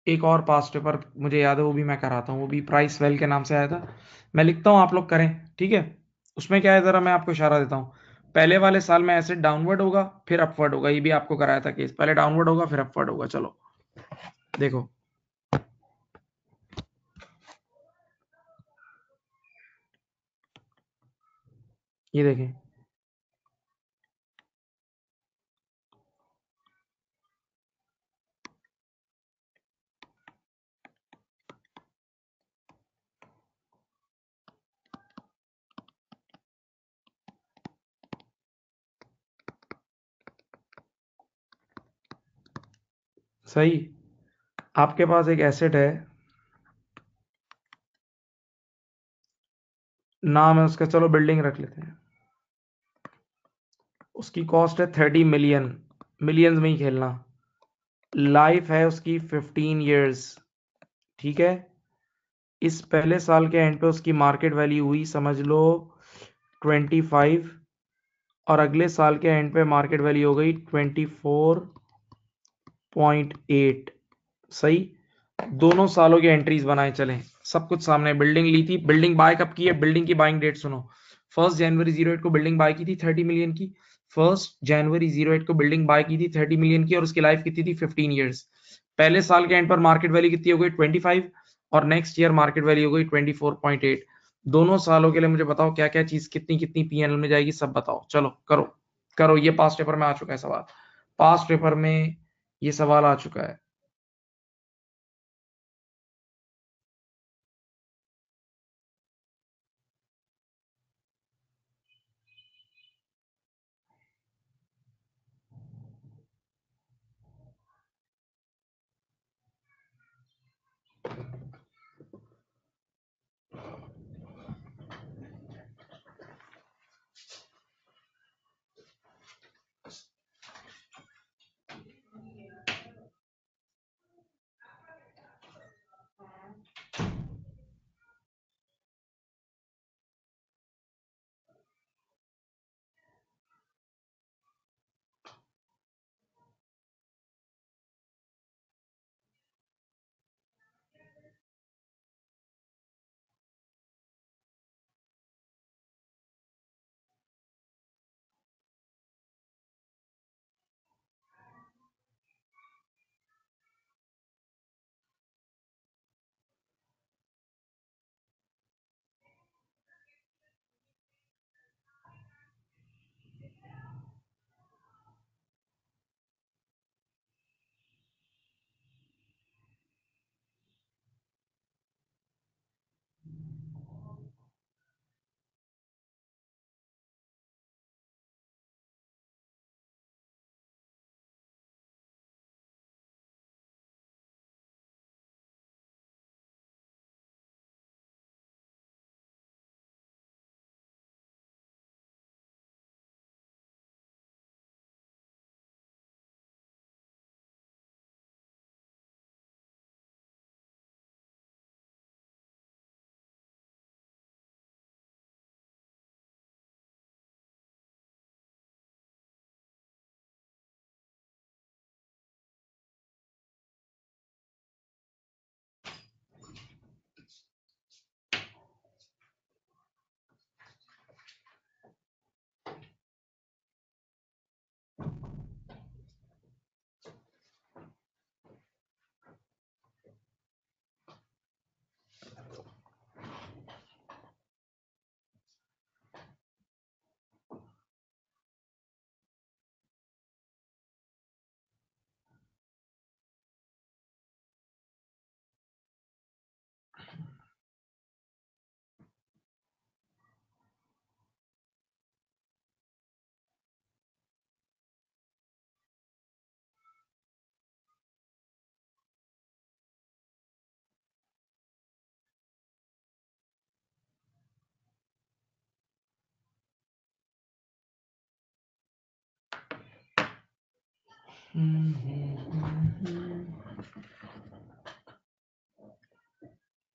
एक और पास्ट पेपर मुझे याद है वो भी मैं कराता हूँ, वो भी प्राइस वेल के नाम से आया था, मैं लिखता हूँ आप लोग करें। ठीक है, उसमें क्या है जरा मैं आपको इशारा देता हूँ, पहले वाले साल में एसिड डाउनवर्ड होगा फिर अपवर्ड होगा, ये भी आपको कराया था केस, पहले डाउनवर्ड होगा फिर अपवर्ड होगा। चलो देखो, ये देखें, सही, आपके पास एक एसेट है, नाम है उसका, चलो बिल्डिंग रख लेते हैं, उसकी कॉस्ट है 30 मिलियन, मिलियंस में ही खेलना, लाइफ है उसकी 15 years। ठीक है, इस पहले साल के एंड पे उसकी मार्केट वैल्यू हुई समझ लो 25, और अगले साल के एंड पे मार्केट वैल्यू हो गई 24.8। सही, दोनों सालों की एंट्रीज बनाए चलें, सब कुछ सामने, बिल्डिंग ली थी, बिल्डिंग बाय कब की है, बिल्डिंग की बाइंग डेट सुनो, 1 जनवरी 08 को बिल्डिंग बाय की थी 30 मिलियन की, 1 जनवरी 08 को बिल्डिंग बाय की थी 30 मिलियन की और उसकी लाइफ कितनी थी 15 years। पहले साल के एंड पर मार्केट वैल्यू कितनी हो गई 25 और नेक्स्ट ईयर मार्केट वैल्यू हो गई 24.8। दोनों सालों के लिए मुझे बताओ क्या क्या चीज कितनी कितनी पीएनएल में जाएगी, सब बताओ, चलो करो, करो, ये पास्ट पेपर में आ चुका है सवाल, पास्ट पेपर में ये सवाल आ चुका है।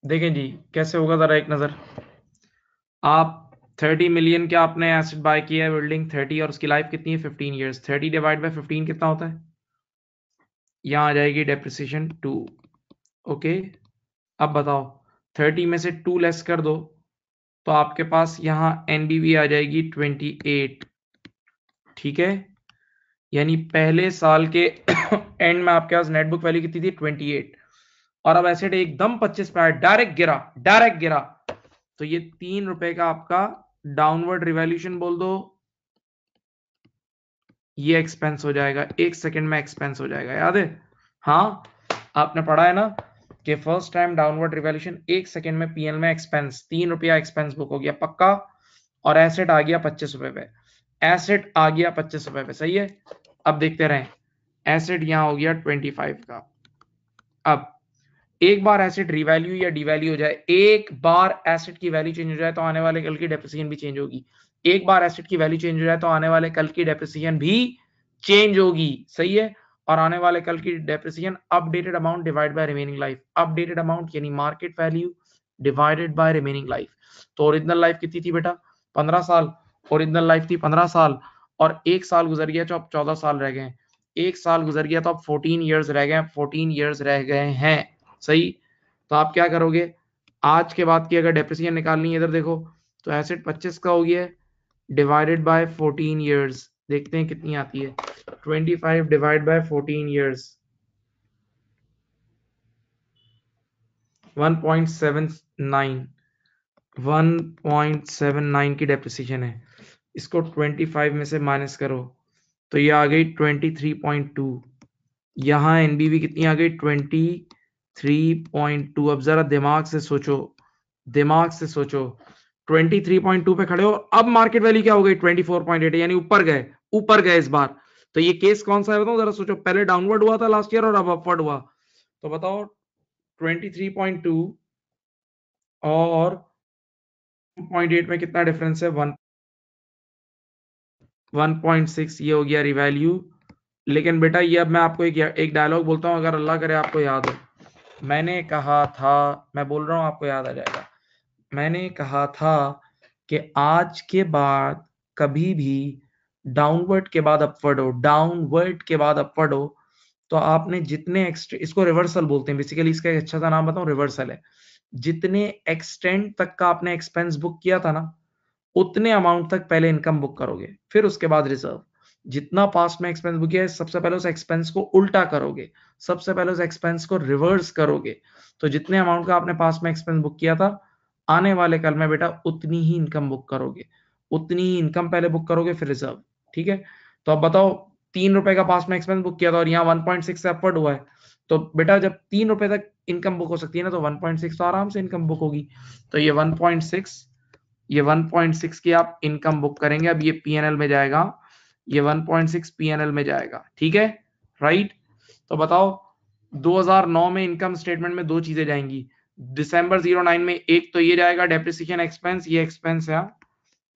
देखें जी कैसे होगा, जरा एक नजर। आप 30 मिलियन के आपने एसेट बाय किया है, बिल्डिंग 30, और उसकी लाइफ कितनी है 15 ईयर्स। 30 डिवाइड बाय 15 कितना होता है? यहाँ आ जाएगी डेप्रिसिएशन 2। ओके, अब बताओ 30 में से 2 लेस कर दो तो आपके पास यहाँ एनबीवी आ जाएगी 28। ठीक है, यानी पहले साल के एंड में आपके पास नेटबुक वैल्यू कितनी थी 28, और अब एसेट एकदम 25 पे आया, डायरेक्ट गिरा। तो ये 3 रुपए का आपका डाउनवर्ड रिवैल्यूएशन बोल दो, ये एक्सपेंस हो जाएगा, 1 सेकंड में एक्सपेंस हो जाएगा। याद है? हाँ, आपने पढ़ा है ना कि first time downward revaluation 1 second में पीएल में एक्सपेंस, 3 रुपया एक्सपेंस बुक हो गया पक्का, और एसेट आ गया 25 रुपए पे। एसेट आ गया 25 रुपए पे, सही है। अब देखते रहें, एसेट यहां हो गया 25 का। अब एक बार एसेट रिवैल्यू या डिवैल्यू हो जाए, एक बार एसेट की वैल्यू चेंज हो जाए तो आने वाले कल की डेप्रिसिएशन भी चेंज होगी। एक बार एसेट की वैल्यू चेंज हो जाए तो आने वाले कल की डेप्रिसिएशन भी चेंज होगी, सही है। और आने वाले कल की depreciation updated amount divide by remaining life, updated amount यानी market value divided by remaining life. तो ओरिजिनल लाइफ कितनी थी बेटा? 15 साल। ओरिजिनल लाइफ थी 15 साल, और 1 साल गुजर गया तो अब 14 साल रह गए हैं। 1 साल गुजर गया तो अब 14 ईयर्स रह गए, 14 ईयर्स रह गए हैं, सही। तो आप क्या करोगे, आज के बाद की अगर डेप्रिसिएशन निकालनी है, इधर देखो, तो एसेट 25 का हो गया है, डिवाइडेड बाय 14 ईयर्स, देखते हैं कितनी आती है। 25 डिवाइड बाय 14 ईयर्स, 1.79, 1.79 की डेप्रिसिएशन है। इसको 25 में से माइनस करो तो ये आ गई 23.2। यहाँ एनबीवी कितनी आ गई 23.2। अब जरा दिमाग से सोचो, दिमाग से सोचो, 23.2 पे खड़े हो, अब मार्केट वैल्यू क्या हो गई 24.8, यानी ऊपर गए इस बार। तो ये केस कौन सा है बताओ जरा सोचो, पहले डाउनवर्ड हुआ था लास्ट ईयर और अब अपवर्ड हुआ। तो बताओ 23.2 और 0.8 में कितना डिफरेंस है? 1.6। ये हो गया रिवैल्यू। लेकिन बेटा ये अब मैं आपको एक डायलॉग बोलता हूँ, अगर अल्लाह करे आपको याद हो। मैंने कहा था, मैं बोल रहा हूँ आपको याद आ जाएगा, मैंने कहा था कि आज के बाद कभी भी डाउनवर्ड के बाद अपवर्ड हो, डाउनवर्ड के बाद अपवर्ड हो, तो आपने जितने इसको रिवर्सल बोलते हैं बेसिकली, इसका एक अच्छा सा नाम बताऊं, रिवर्सल है। जितने एक्सटेंड तक का आपने एक्सपेंस बुक किया था ना, उतने अमाउंट तक पहले इनकम बुक करोगे, फिर उसके बाद रिजर्व। जितना पास्ट में एक्सपेंस बुक किया है, सबसे पहले उस एक्सपेंस को उल्टा करोगे, सबसे पहले उस एक्सपेंस को रिवर्स करोगे। तो जितने अमाउंट का आपने पास्ट में एक्सपेंस बुक किया था, आने वाले कल में बेटा उतनी ही इनकम बुक करोगे, उतनी ही इनकम पहले बुक करोगे फिर रिजर्व। ठीक है, तो अब बताओ 3 रुपए का पास्ट में एक्सपेंस बुक किया था और यहाँ 1.6 से अपवर्ड हुआ है, तो बेटा जब 3 रुपए तक इनकम बुक हो सकती है ना, तो 1.6 तो आराम से इनकम बुक होगी। तो ये 1.6, ये 1.6 की आप इनकम बुक करेंगे। अब ये पीएनएल में जाएगा, ये 1.6 पीएनएल में जाएगा, ठीक है, राइट। तो बताओ 2009 में इनकम स्टेटमेंट में दो चीजें जाएंगी, दिसंबर 09 में एक तो ये जाएगा डेप्रिसिएशन एक्सपेंस, ये एक्सपेंस है,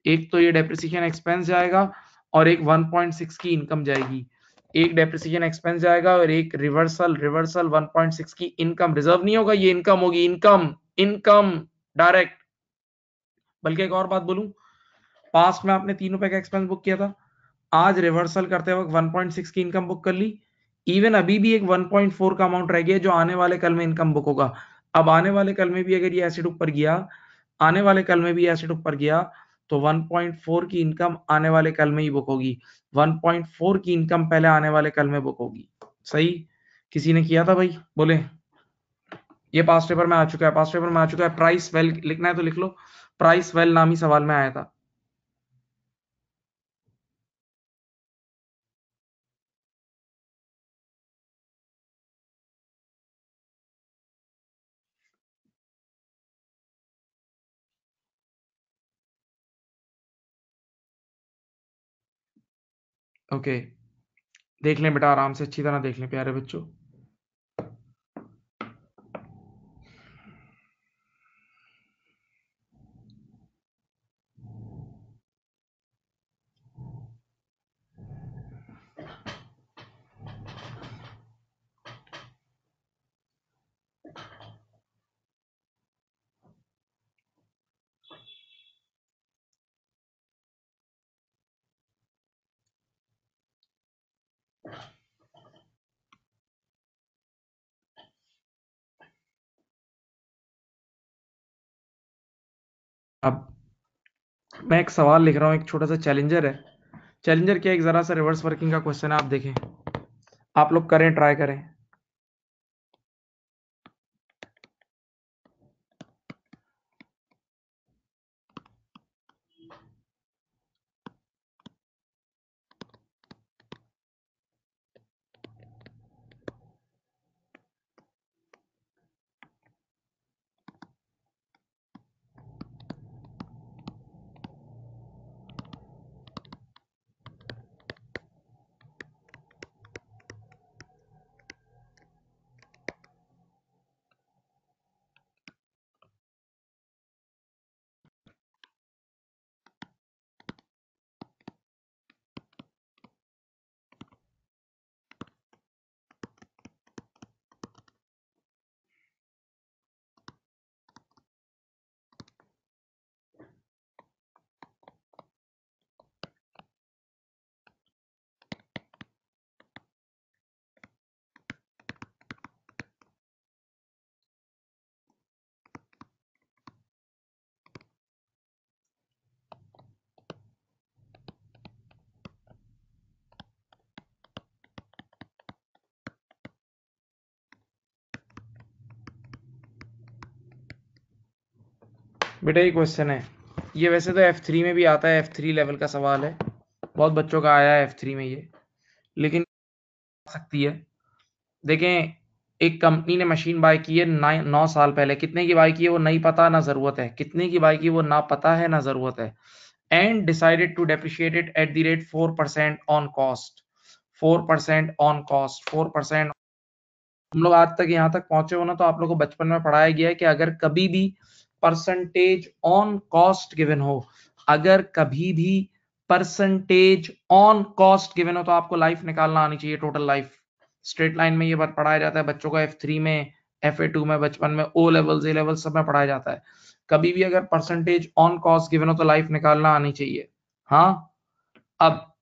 एक तो ये डेप्रिसिएशन एक्सपेंस जाएगा और एक 1.6 की इनकम जाएगी। एक डेप्रिसिएशन एक्सपेंस जाएगा और एक रिवर्सल 1.6 की इनकम, रिजर्व नहीं होगा, ये इनकम होगी, इनकम डायरेक्ट। बल्कि एक और बात बोलूं, पास्ट में आपने 3 रुपए का एक्सपेंस बुक किया था, आज रिवर्सल करते वक्त 1.6 की इनकम बुक कर ली, इवन अभी भी एक 1.4 का अमाउंट रह गया जो आने वाले कल में इनकम बुक होगा। अब आने वाले कल में भी अगर ये एसिड ऊपर गया, आने वाले कल में भी एसिड ऊपर गया, तो 1.4 की इनकम आने वाले कल में ही बुक होगी, 1.4 की इनकम पहले आने वाले कल में बुक होगी, सही। किसी ने किया था भाई, बोले। ये पास्ट पेपर में आ चुका है, पास्ट पेपर में आ चुका है, प्राइस वेल लिखना है तो लिख लो, प्राइस वेल नाम ही सवाल में आया था। ओके, देख लें बेटा, आराम से अच्छी तरह देख लें प्यारे बच्चों। अब मैं एक सवाल लिख रहा हूँ, एक छोटा सा चैलेंजर है। चैलेंजर क्या, एक जरा सा रिवर्स वर्किंग का क्वेश्चन है, आप देखें, आप लोग करें, ट्राई करें। बेटा ये क्वेश्चन है, ये वैसे तो F3 में भी आता है, F3 लेवल का सवाल है, बहुत बच्चों का आया है F3 में ये, लेकिन आ सकती है। देखें, एक कंपनी ने मशीन बाय की है 9 साल पहले, कितने की बाय की है वो नहीं पता ना जरूरत है, कितने की बाय की वो ना पता है ना जरूरत है, and decided to depreciate it at the rate 4% on cost, 4% on cost, 4%। हम लोग आज तक यहाँ तक पहुंचे हो ना, तो आप लोगों को बचपन में पढ़ाया गया है कि अगर कभी भी परसेंटेज ऑन कॉस्ट गिवन हो, अगर कभी भी परसेंटेज ऑन कॉस्ट गिवन हो, तो आपको लाइफ निकालना आनी चाहिए, टोटल लाइफ। स्ट्रेट लाइन में ये बात पढ़ाया जाता है बच्चों को, F3 में, FA2 में, बचपन में, O लेवल, A लेवल सब में पढ़ाया जाता है। कभी भी अगर परसेंटेज ऑन कॉस्ट गिवन हो तो लाइफ निकालना आनी चाहिए। हाँ, अब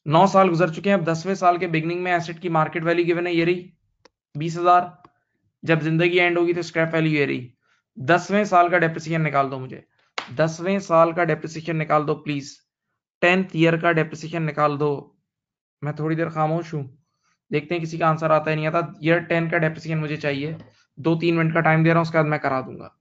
9 साल गुजर चुके हैं, अब 10वें साल के बिगनिंग में एसेट की मार्केट वैल्यू गिवन है, ये रही 20,000। जब जिंदगी एंड होगी तो स्क्रैप वैल्यू ये रही। 10वें साल का डेप्रिसिएशन निकाल दो मुझे, 10वें साल का डेप्रिसिएशन निकाल दो प्लीज, 10th ईयर का डेप्रिसिएशन निकाल दो। मैं थोड़ी देर खामोश हूं, देखते हैं किसी का आंसर आता है नहीं आता। ईयर 10 का डेप्रिसिएशन मुझे चाहिए, 2-3 मिनट का टाइम दे रहा हूं, उसके बाद मैं करा दूंगा।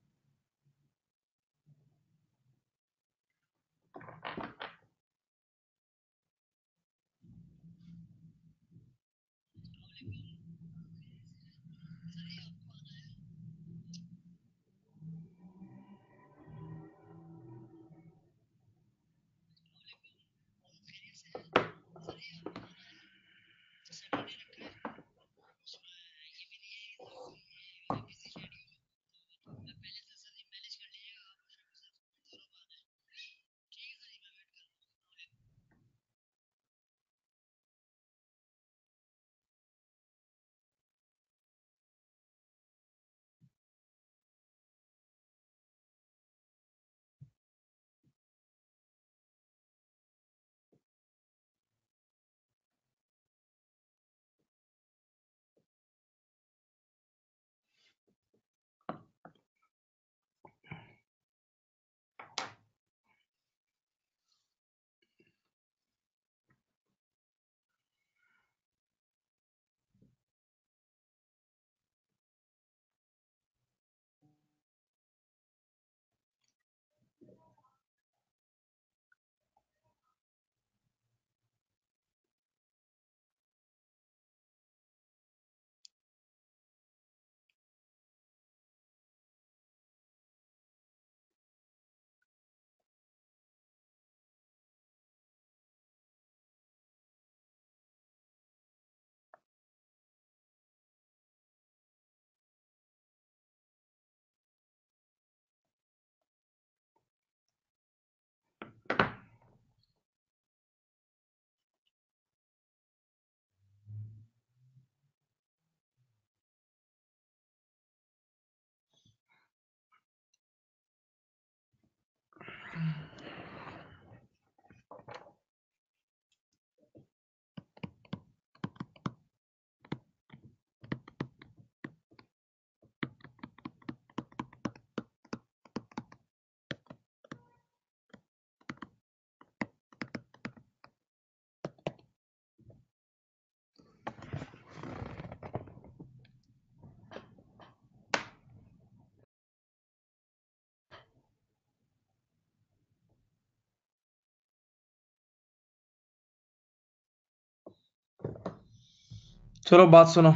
चलो बात सुनो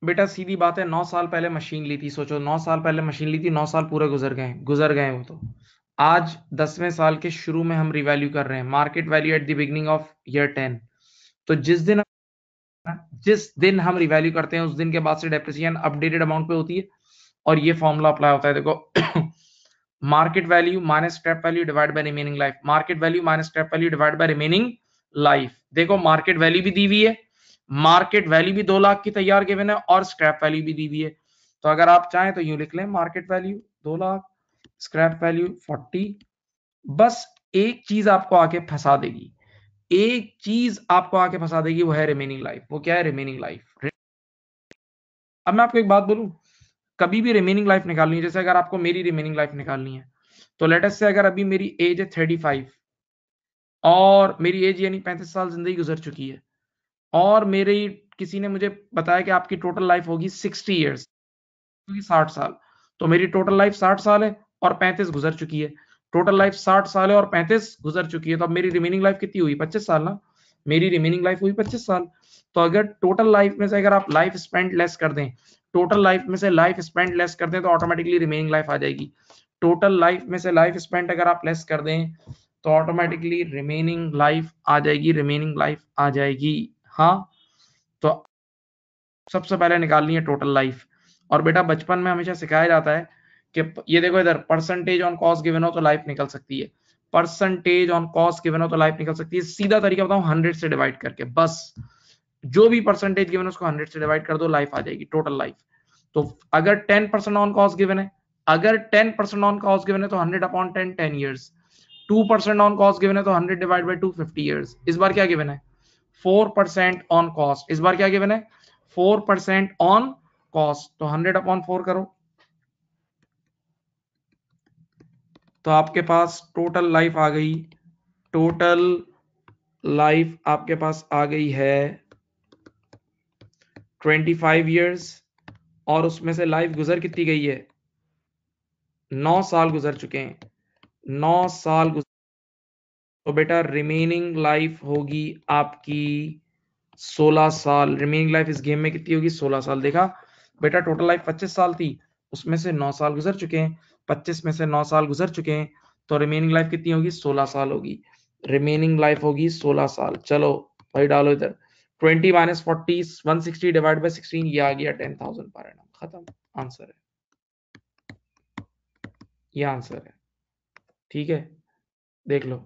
बेटा, सीधी बात है, 9 साल पहले मशीन ली थी, सोचो 9 साल पहले मशीन ली थी, 9 साल पूरे गुजर गए वो तो। आज 10वें साल के शुरू में हम रिवैल्यू कर रहे हैं, market value at the beginning of year 10। तो जिस दिन हम रिवैल्यू करते हैं उस दिन के बाद से डेप्रिसिएशन अपडेटेड अमाउंट पे होती है, और ये फॉर्मूला अप्लाई होता है, देखो market value minus scrap value divide by remaining life, market value minus scrap value divide by remaining life. देखो मार्केट वैल्यू भी दी हुई है, मार्केट वैल्यू भी 2 लाख की तैयार गिवन है, और स्क्रैप वैल्यू भी दी हुई है। तो अगर आप चाहें तो यूं लिख लें, market value 2 lakh, scrap value 40। बस एक चीज आपको आके फंसा देगी, एक चीज आपको आके फंसा देगी, वो है रिमेनिंग लाइफ। वो क्या है? Remaining life. अब मैं आपको एक बात बोलूं, कभी भी रिमेनिंग लाइफ निकालनी है, जैसे अगर आपको मेरी रिमेनिंग लाइफ निकालनी है, तो लेट अस से अगर अभी मेरी एज है 35, और मेरी एज यानी 35 साल जिंदगी गुजर चुकी है, और मेरी किसी ने मुझे बताया कि आपकी टोटल लाइफ होगी 60 ईयर्स, 60 साल। तो मेरी टोटल लाइफ 60 साल है और 35 गुजर चुकी है। टोटल लाइफ 60 साल है और 35 गुजर चुकी है, तो अब मेरी रिमेनिंग लाइफ कितनी हुई? 25 साल ना। मेरी रिमेनिंग लाइफ हुई 25 साल। तो अगर टोटल लाइफ में से अगर आप लाइफ स्पेंड लेस कर दें, टोटल लाइफ में से लाइफ स्पेंड लेस कर दें, तो ऑटोमेटिकली रिमेनिंग लाइफ आ जाएगी। टोटल लाइफ में से लाइफ स्पेंड अगर आप लेस कर दें, तो ऑटोमेटिकली रिमेनिंग लाइफ आ जाएगी, रिमेनिंग लाइफ आ जाएगी। हाँ, तो सबसे पहले निकालनी है टोटल लाइफ। और बेटा बचपन में हमेशा सिखाया जाता है कि ये देखो इधर, परसेंटेज ऑन कॉस्ट गिवन हो तो लाइफ निकल सकती है, परसेंटेज ऑन कॉस्ट गिवन हो तो लाइफ निकल सकती है। सीधा तरीका बताऊं, 100 से डिवाइड करके, बस जो भी परसेंटेज गिवन है उसको 100 से डिवाइड कर दो, लाइफ आ जाएगी, टोटल लाइफ। तो अगर 10% ऑन कॉस्ट गिवन है, अगर 10% ऑन कॉस्ट गिवन है तो 100/10, 10 ईयर्स। 2% ऑन कॉस्ट गिवन है तो 100/2, 50 ईयर्स। इस बार क्या गिवन है? 4% ऑन कॉस्ट। इस बार क्या गिवन है? 4% ऑन कॉस्ट। तो 100/4 करो, तो आपके पास टोटल लाइफ आ गई, टोटल लाइफ आपके पास आ गई है 25 ईयर्स, और उसमें से लाइफ गुजर कितनी गई है? 9 साल गुजर चुके हैं, 9 साल गुजर। तो बेटा रिमेनिंग लाइफ होगी आपकी 16 साल। रिमेनिंग लाइफ इस गेम में कितनी होगी? 16 साल। देखा बेटा, टोटल लाइफ 25 साल थी, उसमें से 9 साल गुजर चुके हैं, 25 में से 9 साल गुजर चुके हैं, तो रिमेनिंग लाइफ कितनी होगी? 16 साल होगी। रिमेनिंग लाइफ होगी 16 साल। चलो भाई डालो इधर, 20 माइनस 40, 160 डिवाइड बाई 16, ये आ गया 10,000 पर एनम। खत्म, आंसर है, ये आंसर है। ठीक है, देख लो,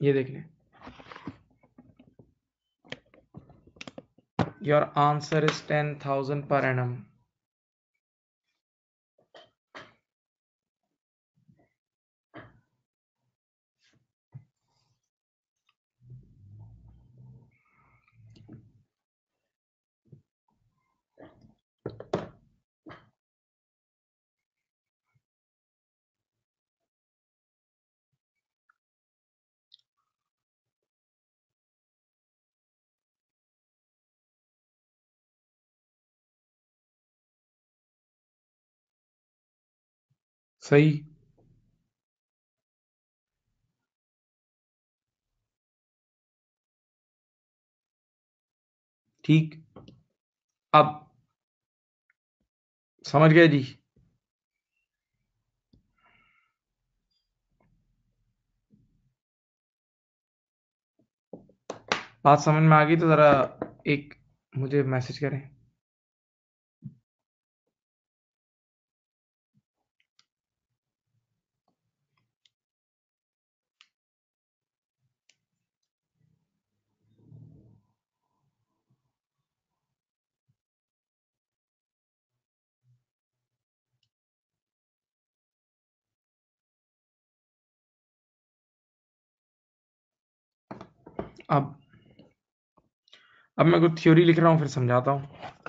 ये देख लें, your answer is 10,000 per annum. सही, ठीक। अब समझ गए जी? बात समझ में आ गई तो जरा एक मुझे मैसेज करें। अब अब मैं कुछ थ्योरी लिख रहा हूं, फिर समझाता हूं,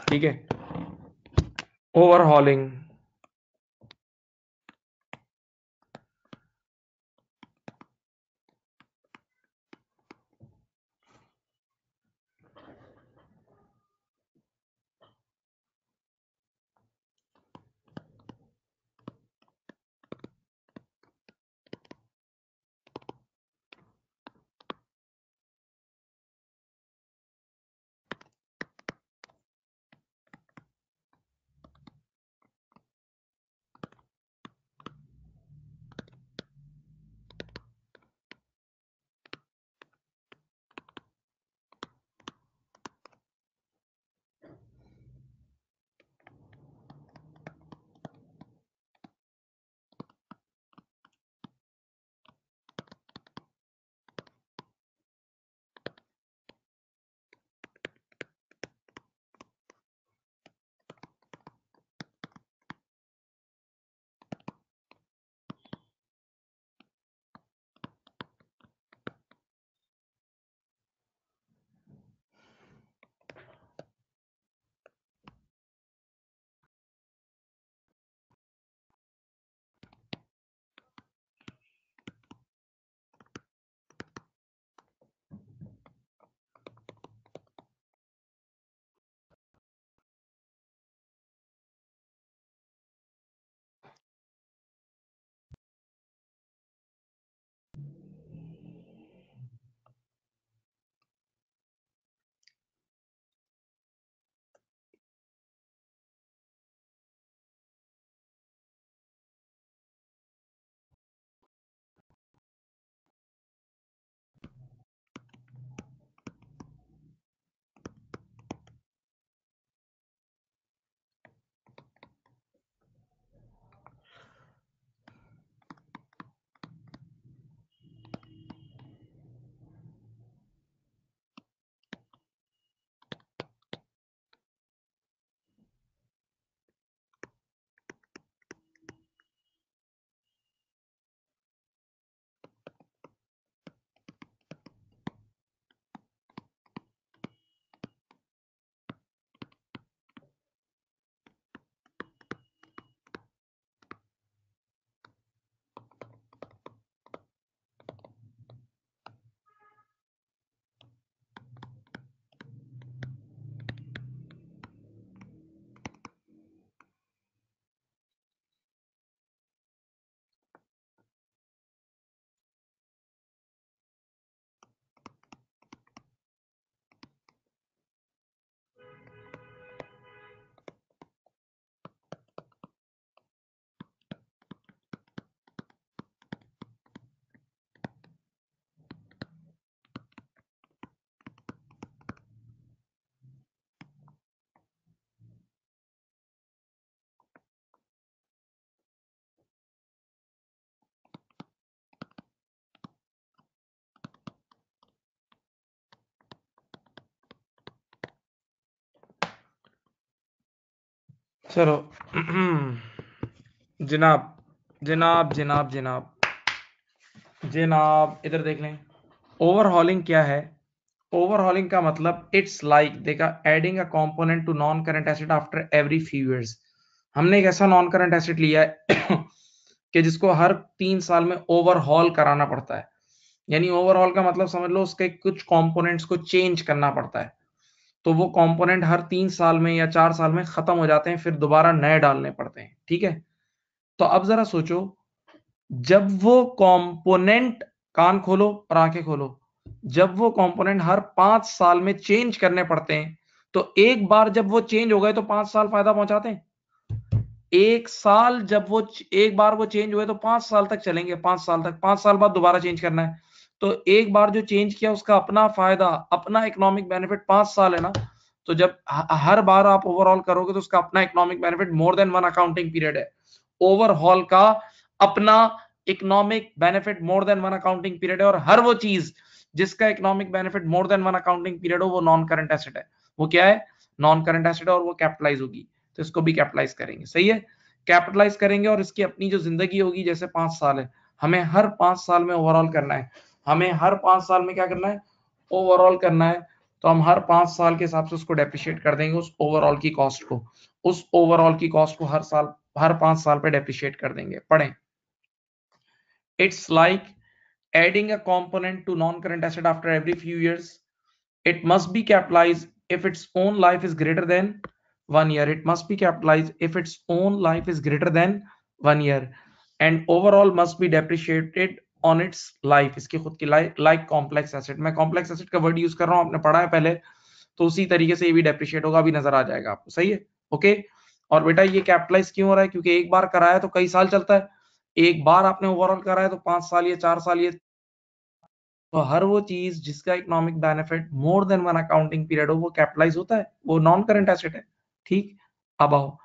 ठीक है? ओवरहॉलिंग। चलो जनाब जनाब जनाब जनाब जनाब इधर देख लें। ओवरहॉलिंग क्या है? ओवरहॉलिंग का मतलब इट्स लाइक देखा adding a component to non current asset after every few years. हमने एक ऐसा नॉन करंट एसेट लिया है कि जिसको हर 3 साल में ओवरहॉल कराना पड़ता है। यानी ओवरहॉल का मतलब समझ लो उसके कुछ कंपोनेंट्स को चेंज करना पड़ता है। तो वो कंपोनेंट हर 3 साल में या 4 साल में खत्म हो जाते हैं, फिर दोबारा नए डालने पड़ते हैं। ठीक है, तो अब जरा सोचो, जब वो कंपोनेंट, कान खोलो और आंखें खोलो, जब वो कंपोनेंट हर 5 साल में चेंज करने पड़ते हैं, तो एक बार जब वो चेंज हो गए तो 5 साल फायदा पहुंचाते हैं। एक साल जब वो एक बार वो चेंज हुए तो 5 साल तक चलेंगे, 5 साल तक, 5 साल बाद दोबारा चेंज करना है। तो एक बार जो चेंज किया उसका अपना फायदा, अपना इकोनॉमिक बेनिफिट 5 साल है ना। तो जब हर बार आप ओवरऑल करोगे तो उसका अपना economic benefit more than one accounting period है। ओवरऑल का अपना economic benefit more than one accounting period है, और हर वो चीज जिसका economic benefit more than one accounting period हो वो नॉन करंट एसेट है। वो क्या है? नॉन करंट एसेट है और वो कैपिटलाइज होगी। तो इसको भी कैपिटलाइज करेंगे। सही है, कैपिटलाइज करेंगे और इसकी अपनी जो जिंदगी होगी, जैसे 5 साल है, हमें हर 5 साल में ओवरऑल करना है। हमें हर 5 साल में क्या करना है? ओवरऑल करना है। तो हम हर 5 साल के हिसाब से उसको डेप्रिशिएट कर देंगे, उस ओवरऑल की कॉस्ट को। उस ओवरऑल की कॉस्ट को हर साल, हर 5 साल पे डेप्रिशिएट कर देंगे। पढ़ें। It's like adding a component to non-current asset after every few years. It must be capitalized if its own life is greater than 1 year. It must be capitalized if its own life is greater than 1 year. And overall must be depreciated on its life. इसकी खुद की like complex asset. मैं complex asset का word use कर रहा हूं, आपने पढ़ा है पहले, तो उसी तरीके से ये भी डेप्रिशिएट होगा, अभी नजर आ जाएगा आपको। सही है, ओके। और बेटा ये कैपिटलाइज क्यों हो रहा है? क्योंकि एक बार कराया तो कई साल चलता है। एक बार आपने ओवरऑल कराया तो 5 साल या 4 साल ये। तो हर वो चीज जिसका economic benefit more than one accounting period हो वो कैपिटलाइज होता है, वो नॉन करंट एसेट है। ठीक, अब आओ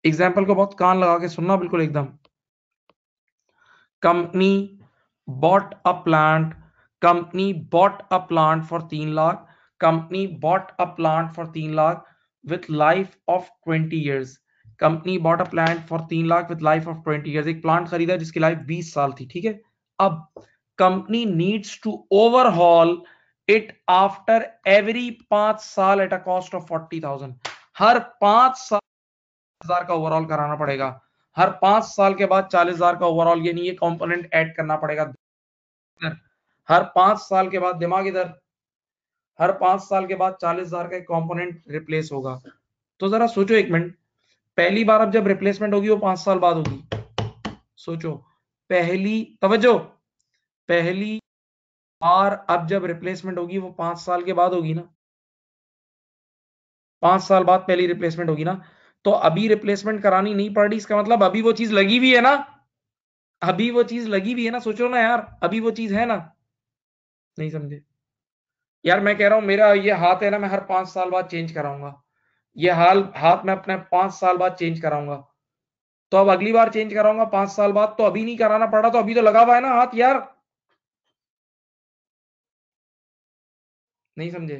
एग्जाम्पल को बहुत कान लगा के सुनना, बिल्कुल एकदम। Company bought a plant, company bought a plant for 3 lakh, company bought a plant for 3 lakh with life of 20 years. Company bought a plant for 3 lakh with life of 20 years. एक प्लांट खरीदा जिसकी लाइफ 20 साल थी। ठीक है, अब company needs to overhaul it after every 5 साल at a cost of 40,000। हर 5 साल का ओवरऑल कराना पड़ेगा। हर 5 साल के बाद 40,000 का ओवरऑल, यानी ये कंपोनेंट ऐड करना पड़ेगा। हर 5 साल के बाद, दिमाग इधर, हर 5 साल के बाद 40,000 का एक कंपोनेंट रिप्लेस होगा। तो जरा सोचो एक मिनट, पहली बार अब जब रिप्लेसमेंट होगी वो 5 साल बाद होगी। सोचो, पहली, तवज्जो, पहली बार अब जब रिप्लेसमेंट होगी वो 5 साल के बाद होगी ना। 5 साल बाद पहली रिप्लेसमेंट होगी ना। तो अभी रिप्लेसमेंट करानी नहीं पड़ रही, इसका मतलब अभी वो चीज लगी भी है ना। अभी वो चीज लगी भी है ना, सोचो ना यार, अभी वो चीज है ना। नहीं समझे यार? मैं कह रहा हूं मेरा ये हाथ है ना, मैं हर 5 साल बाद चेंज कराऊंगा। ये हाल हाथ मैं अपने 5 साल बाद चेंज कराऊंगा। तो अब अगली बार चेंज कराऊंगा 5 साल बाद, तो अभी नहीं कराना पड़ रहा, तो अभी तो लगा हुआ है ना हाथ यार। नहीं समझे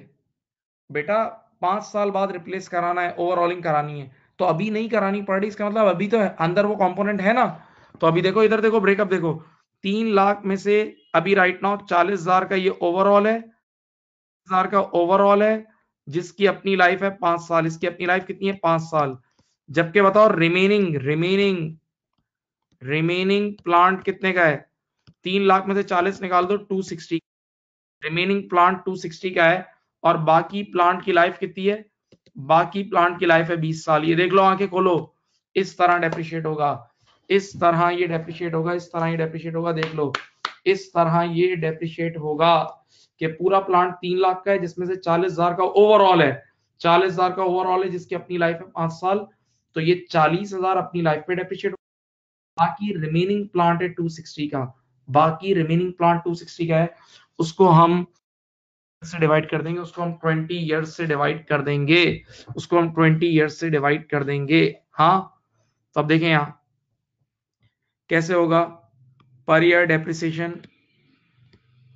बेटा? 5 साल बाद रिप्लेस कराना है, ओवरऑलिंग करानी है, तो अभी नहीं करानी पड़ रही, इसका मतलब अभी तो अंदर वो कंपोनेंट है ना। तो अभी देखो इधर, देखो ब्रेकअप देखो, 3 लाख में से अभी राइट नाउ 40,000 का ये ओवरऑल है, 40,000 का ओवरऑल है, जिसकी अपनी लाइफ है 5 साल। इसकी अपनी लाइफ कितनी है? 5 साल। जबकि बताओ रिमेनिंग रिमेनिंग रिमेनिंग प्लांट कितने का है? 3 लाख में से 40 निकाल दो, 260। रिमेनिंग प्लांट 260 का है, और बाकी प्लांट की लाइफ कितनी है? बाकी प्लांट की लाइफ है 20 साल। ये देख लो, आंखें खोलो, इस तरह डेप्रिशिएट होगा, इस तरह ये डेप्रिशिएट होगा, इस तरह ये डेप्रिशिएट होगा। देख लो, इस तरह ये डेप्रिशिएट होगा कि पूरा प्लांट 3 लाख का है, जिसमें से 40,000 का ओवरऑल है। 40,000 का ओवरऑल है जिसकी अपनी लाइफ है 5 साल। तो ये 40,000 अपनी लाइफ पे डेप्रिशिएट, बाकी रिमेनिंग प्लांट है 260 का। बाकी रिमेनिंग प्लांट 260 का है, उसको हम से डिवाइड कर देंगे, उसको हम 20 ईयर्स से डिवाइड कर देंगे, उसको हम 20 ईयर्स से डिवाइड कर देंगे। हाँ, तो अब देखें यहां कैसे होगा पर ईयर डेप्रिसिएशन।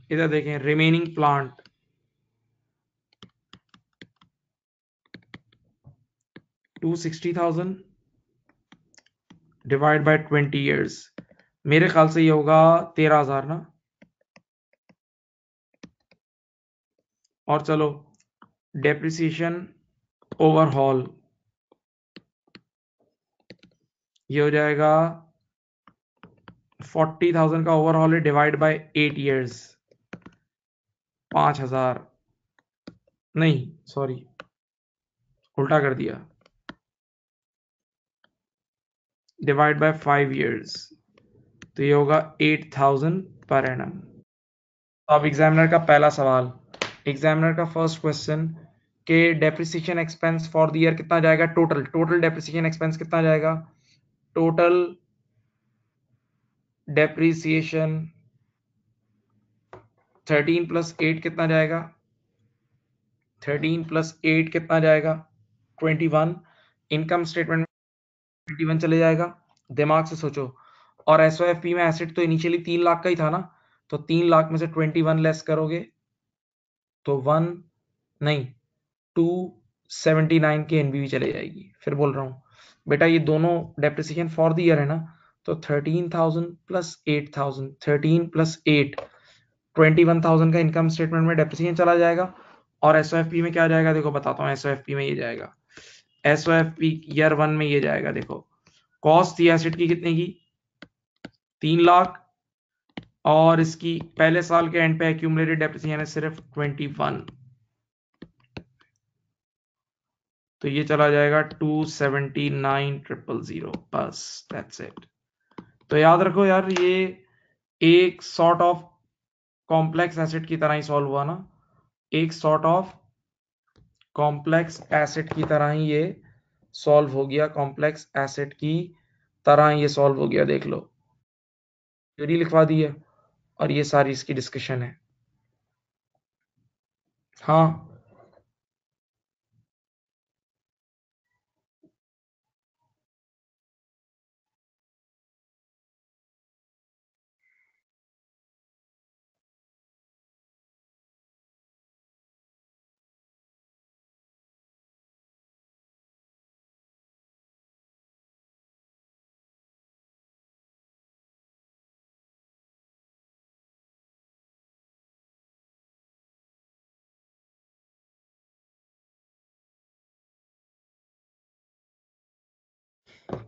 इधर देखें, remaining plant 260,000 divide by 20 years, मेरे ख्याल से ये होगा 13,000 ना। और चलो डेप्रिसिएशन ओवरहॉल ये हो जाएगा 40,000 का ओवरहॉल है, डिवाइड बाय 8 ईयर्स 5,000, नहीं सॉरी उल्टा कर दिया, डिवाइड बाय 5 ईयर्स, तो ये होगा 8,000 पर एनम। अब एग्जामिनर का पहला सवाल, एग्जामिनर का फर्स्ट क्वेश्चन के depreciation expense for the year कितना जाएगा, टोटल डेप्रिसिएशन एक्सपेंस कितना जाएगा, टोटल डेप्रिसिएशन 13 प्लस 8 कितना जाएगा, 13 प्लस 8 कितना जाएगा 21, इनकम स्टेटमेंट में 21 चले जाएगा, दिमाग से सोचो। और एसओएफपी में एसेट तो इनिशियली 3 लाख का ही था ना, तो 3 लाख में से 21 लेस करोगे तो 1 नहीं 279 की एनबीवी चले जाएगी। फिर बोल रहा हूँ बेटा ये दोनों डेप्रिसिएशन फॉर द ईयर है ना, तो 13,000 प्लस 8,000, 13 प्लस 8 21,000 का इनकम स्टेटमेंट में डेप्रिसिएशन चला जाएगा। और एसओएफपी में क्या जाएगा, देखो बताता हूँ, एसओएफपी में ये जाएगा, एसओएफपी ईयर 1 में ये जाएगा, देखो कॉस्ट थी एसेट की कितने की 3 लाख, और इसकी पहले साल के एंड पे एक्यूमुलेटेड डेप्रिसिएशन है सिर्फ 21, तो ये चला जाएगा 279,000, बस दैट्स इट। तो याद रखो यार ये एक सॉर्ट ऑफ कॉम्प्लेक्स एसेट की तरह ही सॉल्व हुआ ना, एक सॉर्ट ऑफ कॉम्प्लेक्स एसेट की तरह ही ये सॉल्व हो गया, कॉम्प्लेक्स एसेट की तरह ये सॉल्व हो गया, देख लो थ्योरी लिखवा दी है और ये सारी इसकी डिस्कशन है। हाँ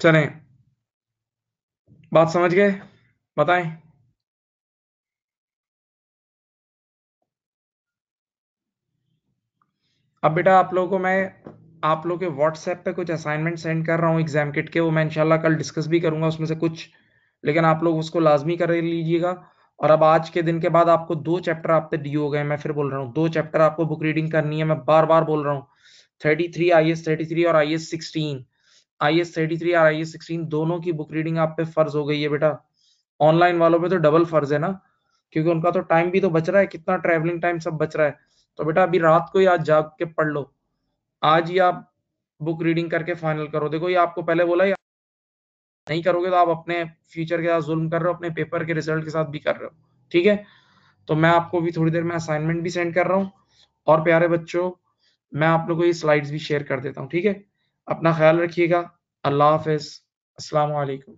चलें, बात समझ गए, बताएं। अब बेटा आप लोगों को मैं आप लोग के व्हाट्सएप पे कुछ असाइनमेंट सेंड कर रहा हूँ एग्जाम किट के, वो मैं इंशाल्लाह कल डिस्कस भी करूंगा उसमें से कुछ, लेकिन आप लोग उसको लाजमी कर लीजिएगा। और अब आज के दिन के बाद आपको 2 चैप्टर आप पे डी हो गए, मैं फिर बोल रहा हूँ 2 चैप्टर आपको बुक रीडिंग करनी है, मैं बार बार बोल रहा हूँ। 33 IAS 33 और IAS 16, IAS 33 और IAS 16 दोनों की बुक रीडिंग आप पे फर्ज हो गई है बेटा। ऑनलाइन वालों पे तो डबल फर्ज है ना, क्योंकि उनका तो टाइम भी तो बच रहा है, कितना ट्रैवलिंग टाइम सब बच रहा है। तो बेटा अभी रात को ही आज जाग के पढ़ लो, आज ही आप बुक रीडिंग करके फाइनल करो। देखो ये आपको पहले बोला, ये नहीं करोगे तो आप अपने फ्यूचर के साथ जुल्म कर रहे हो, अपने पेपर के रिजल्ट के साथ भी कर रहे हो, ठीक है। तो मैं आपको भी थोड़ी देर में असाइनमेंट भी सेंड कर रहा हूँ, और प्यारे बच्चों मैं आप लोगों को ये स्लाइड्स भी शेयर कर देता हूँ, ठीक है। अपना ख्याल रखिएगा, अल्लाह हाफिज, अस्सलाम वालेकुम।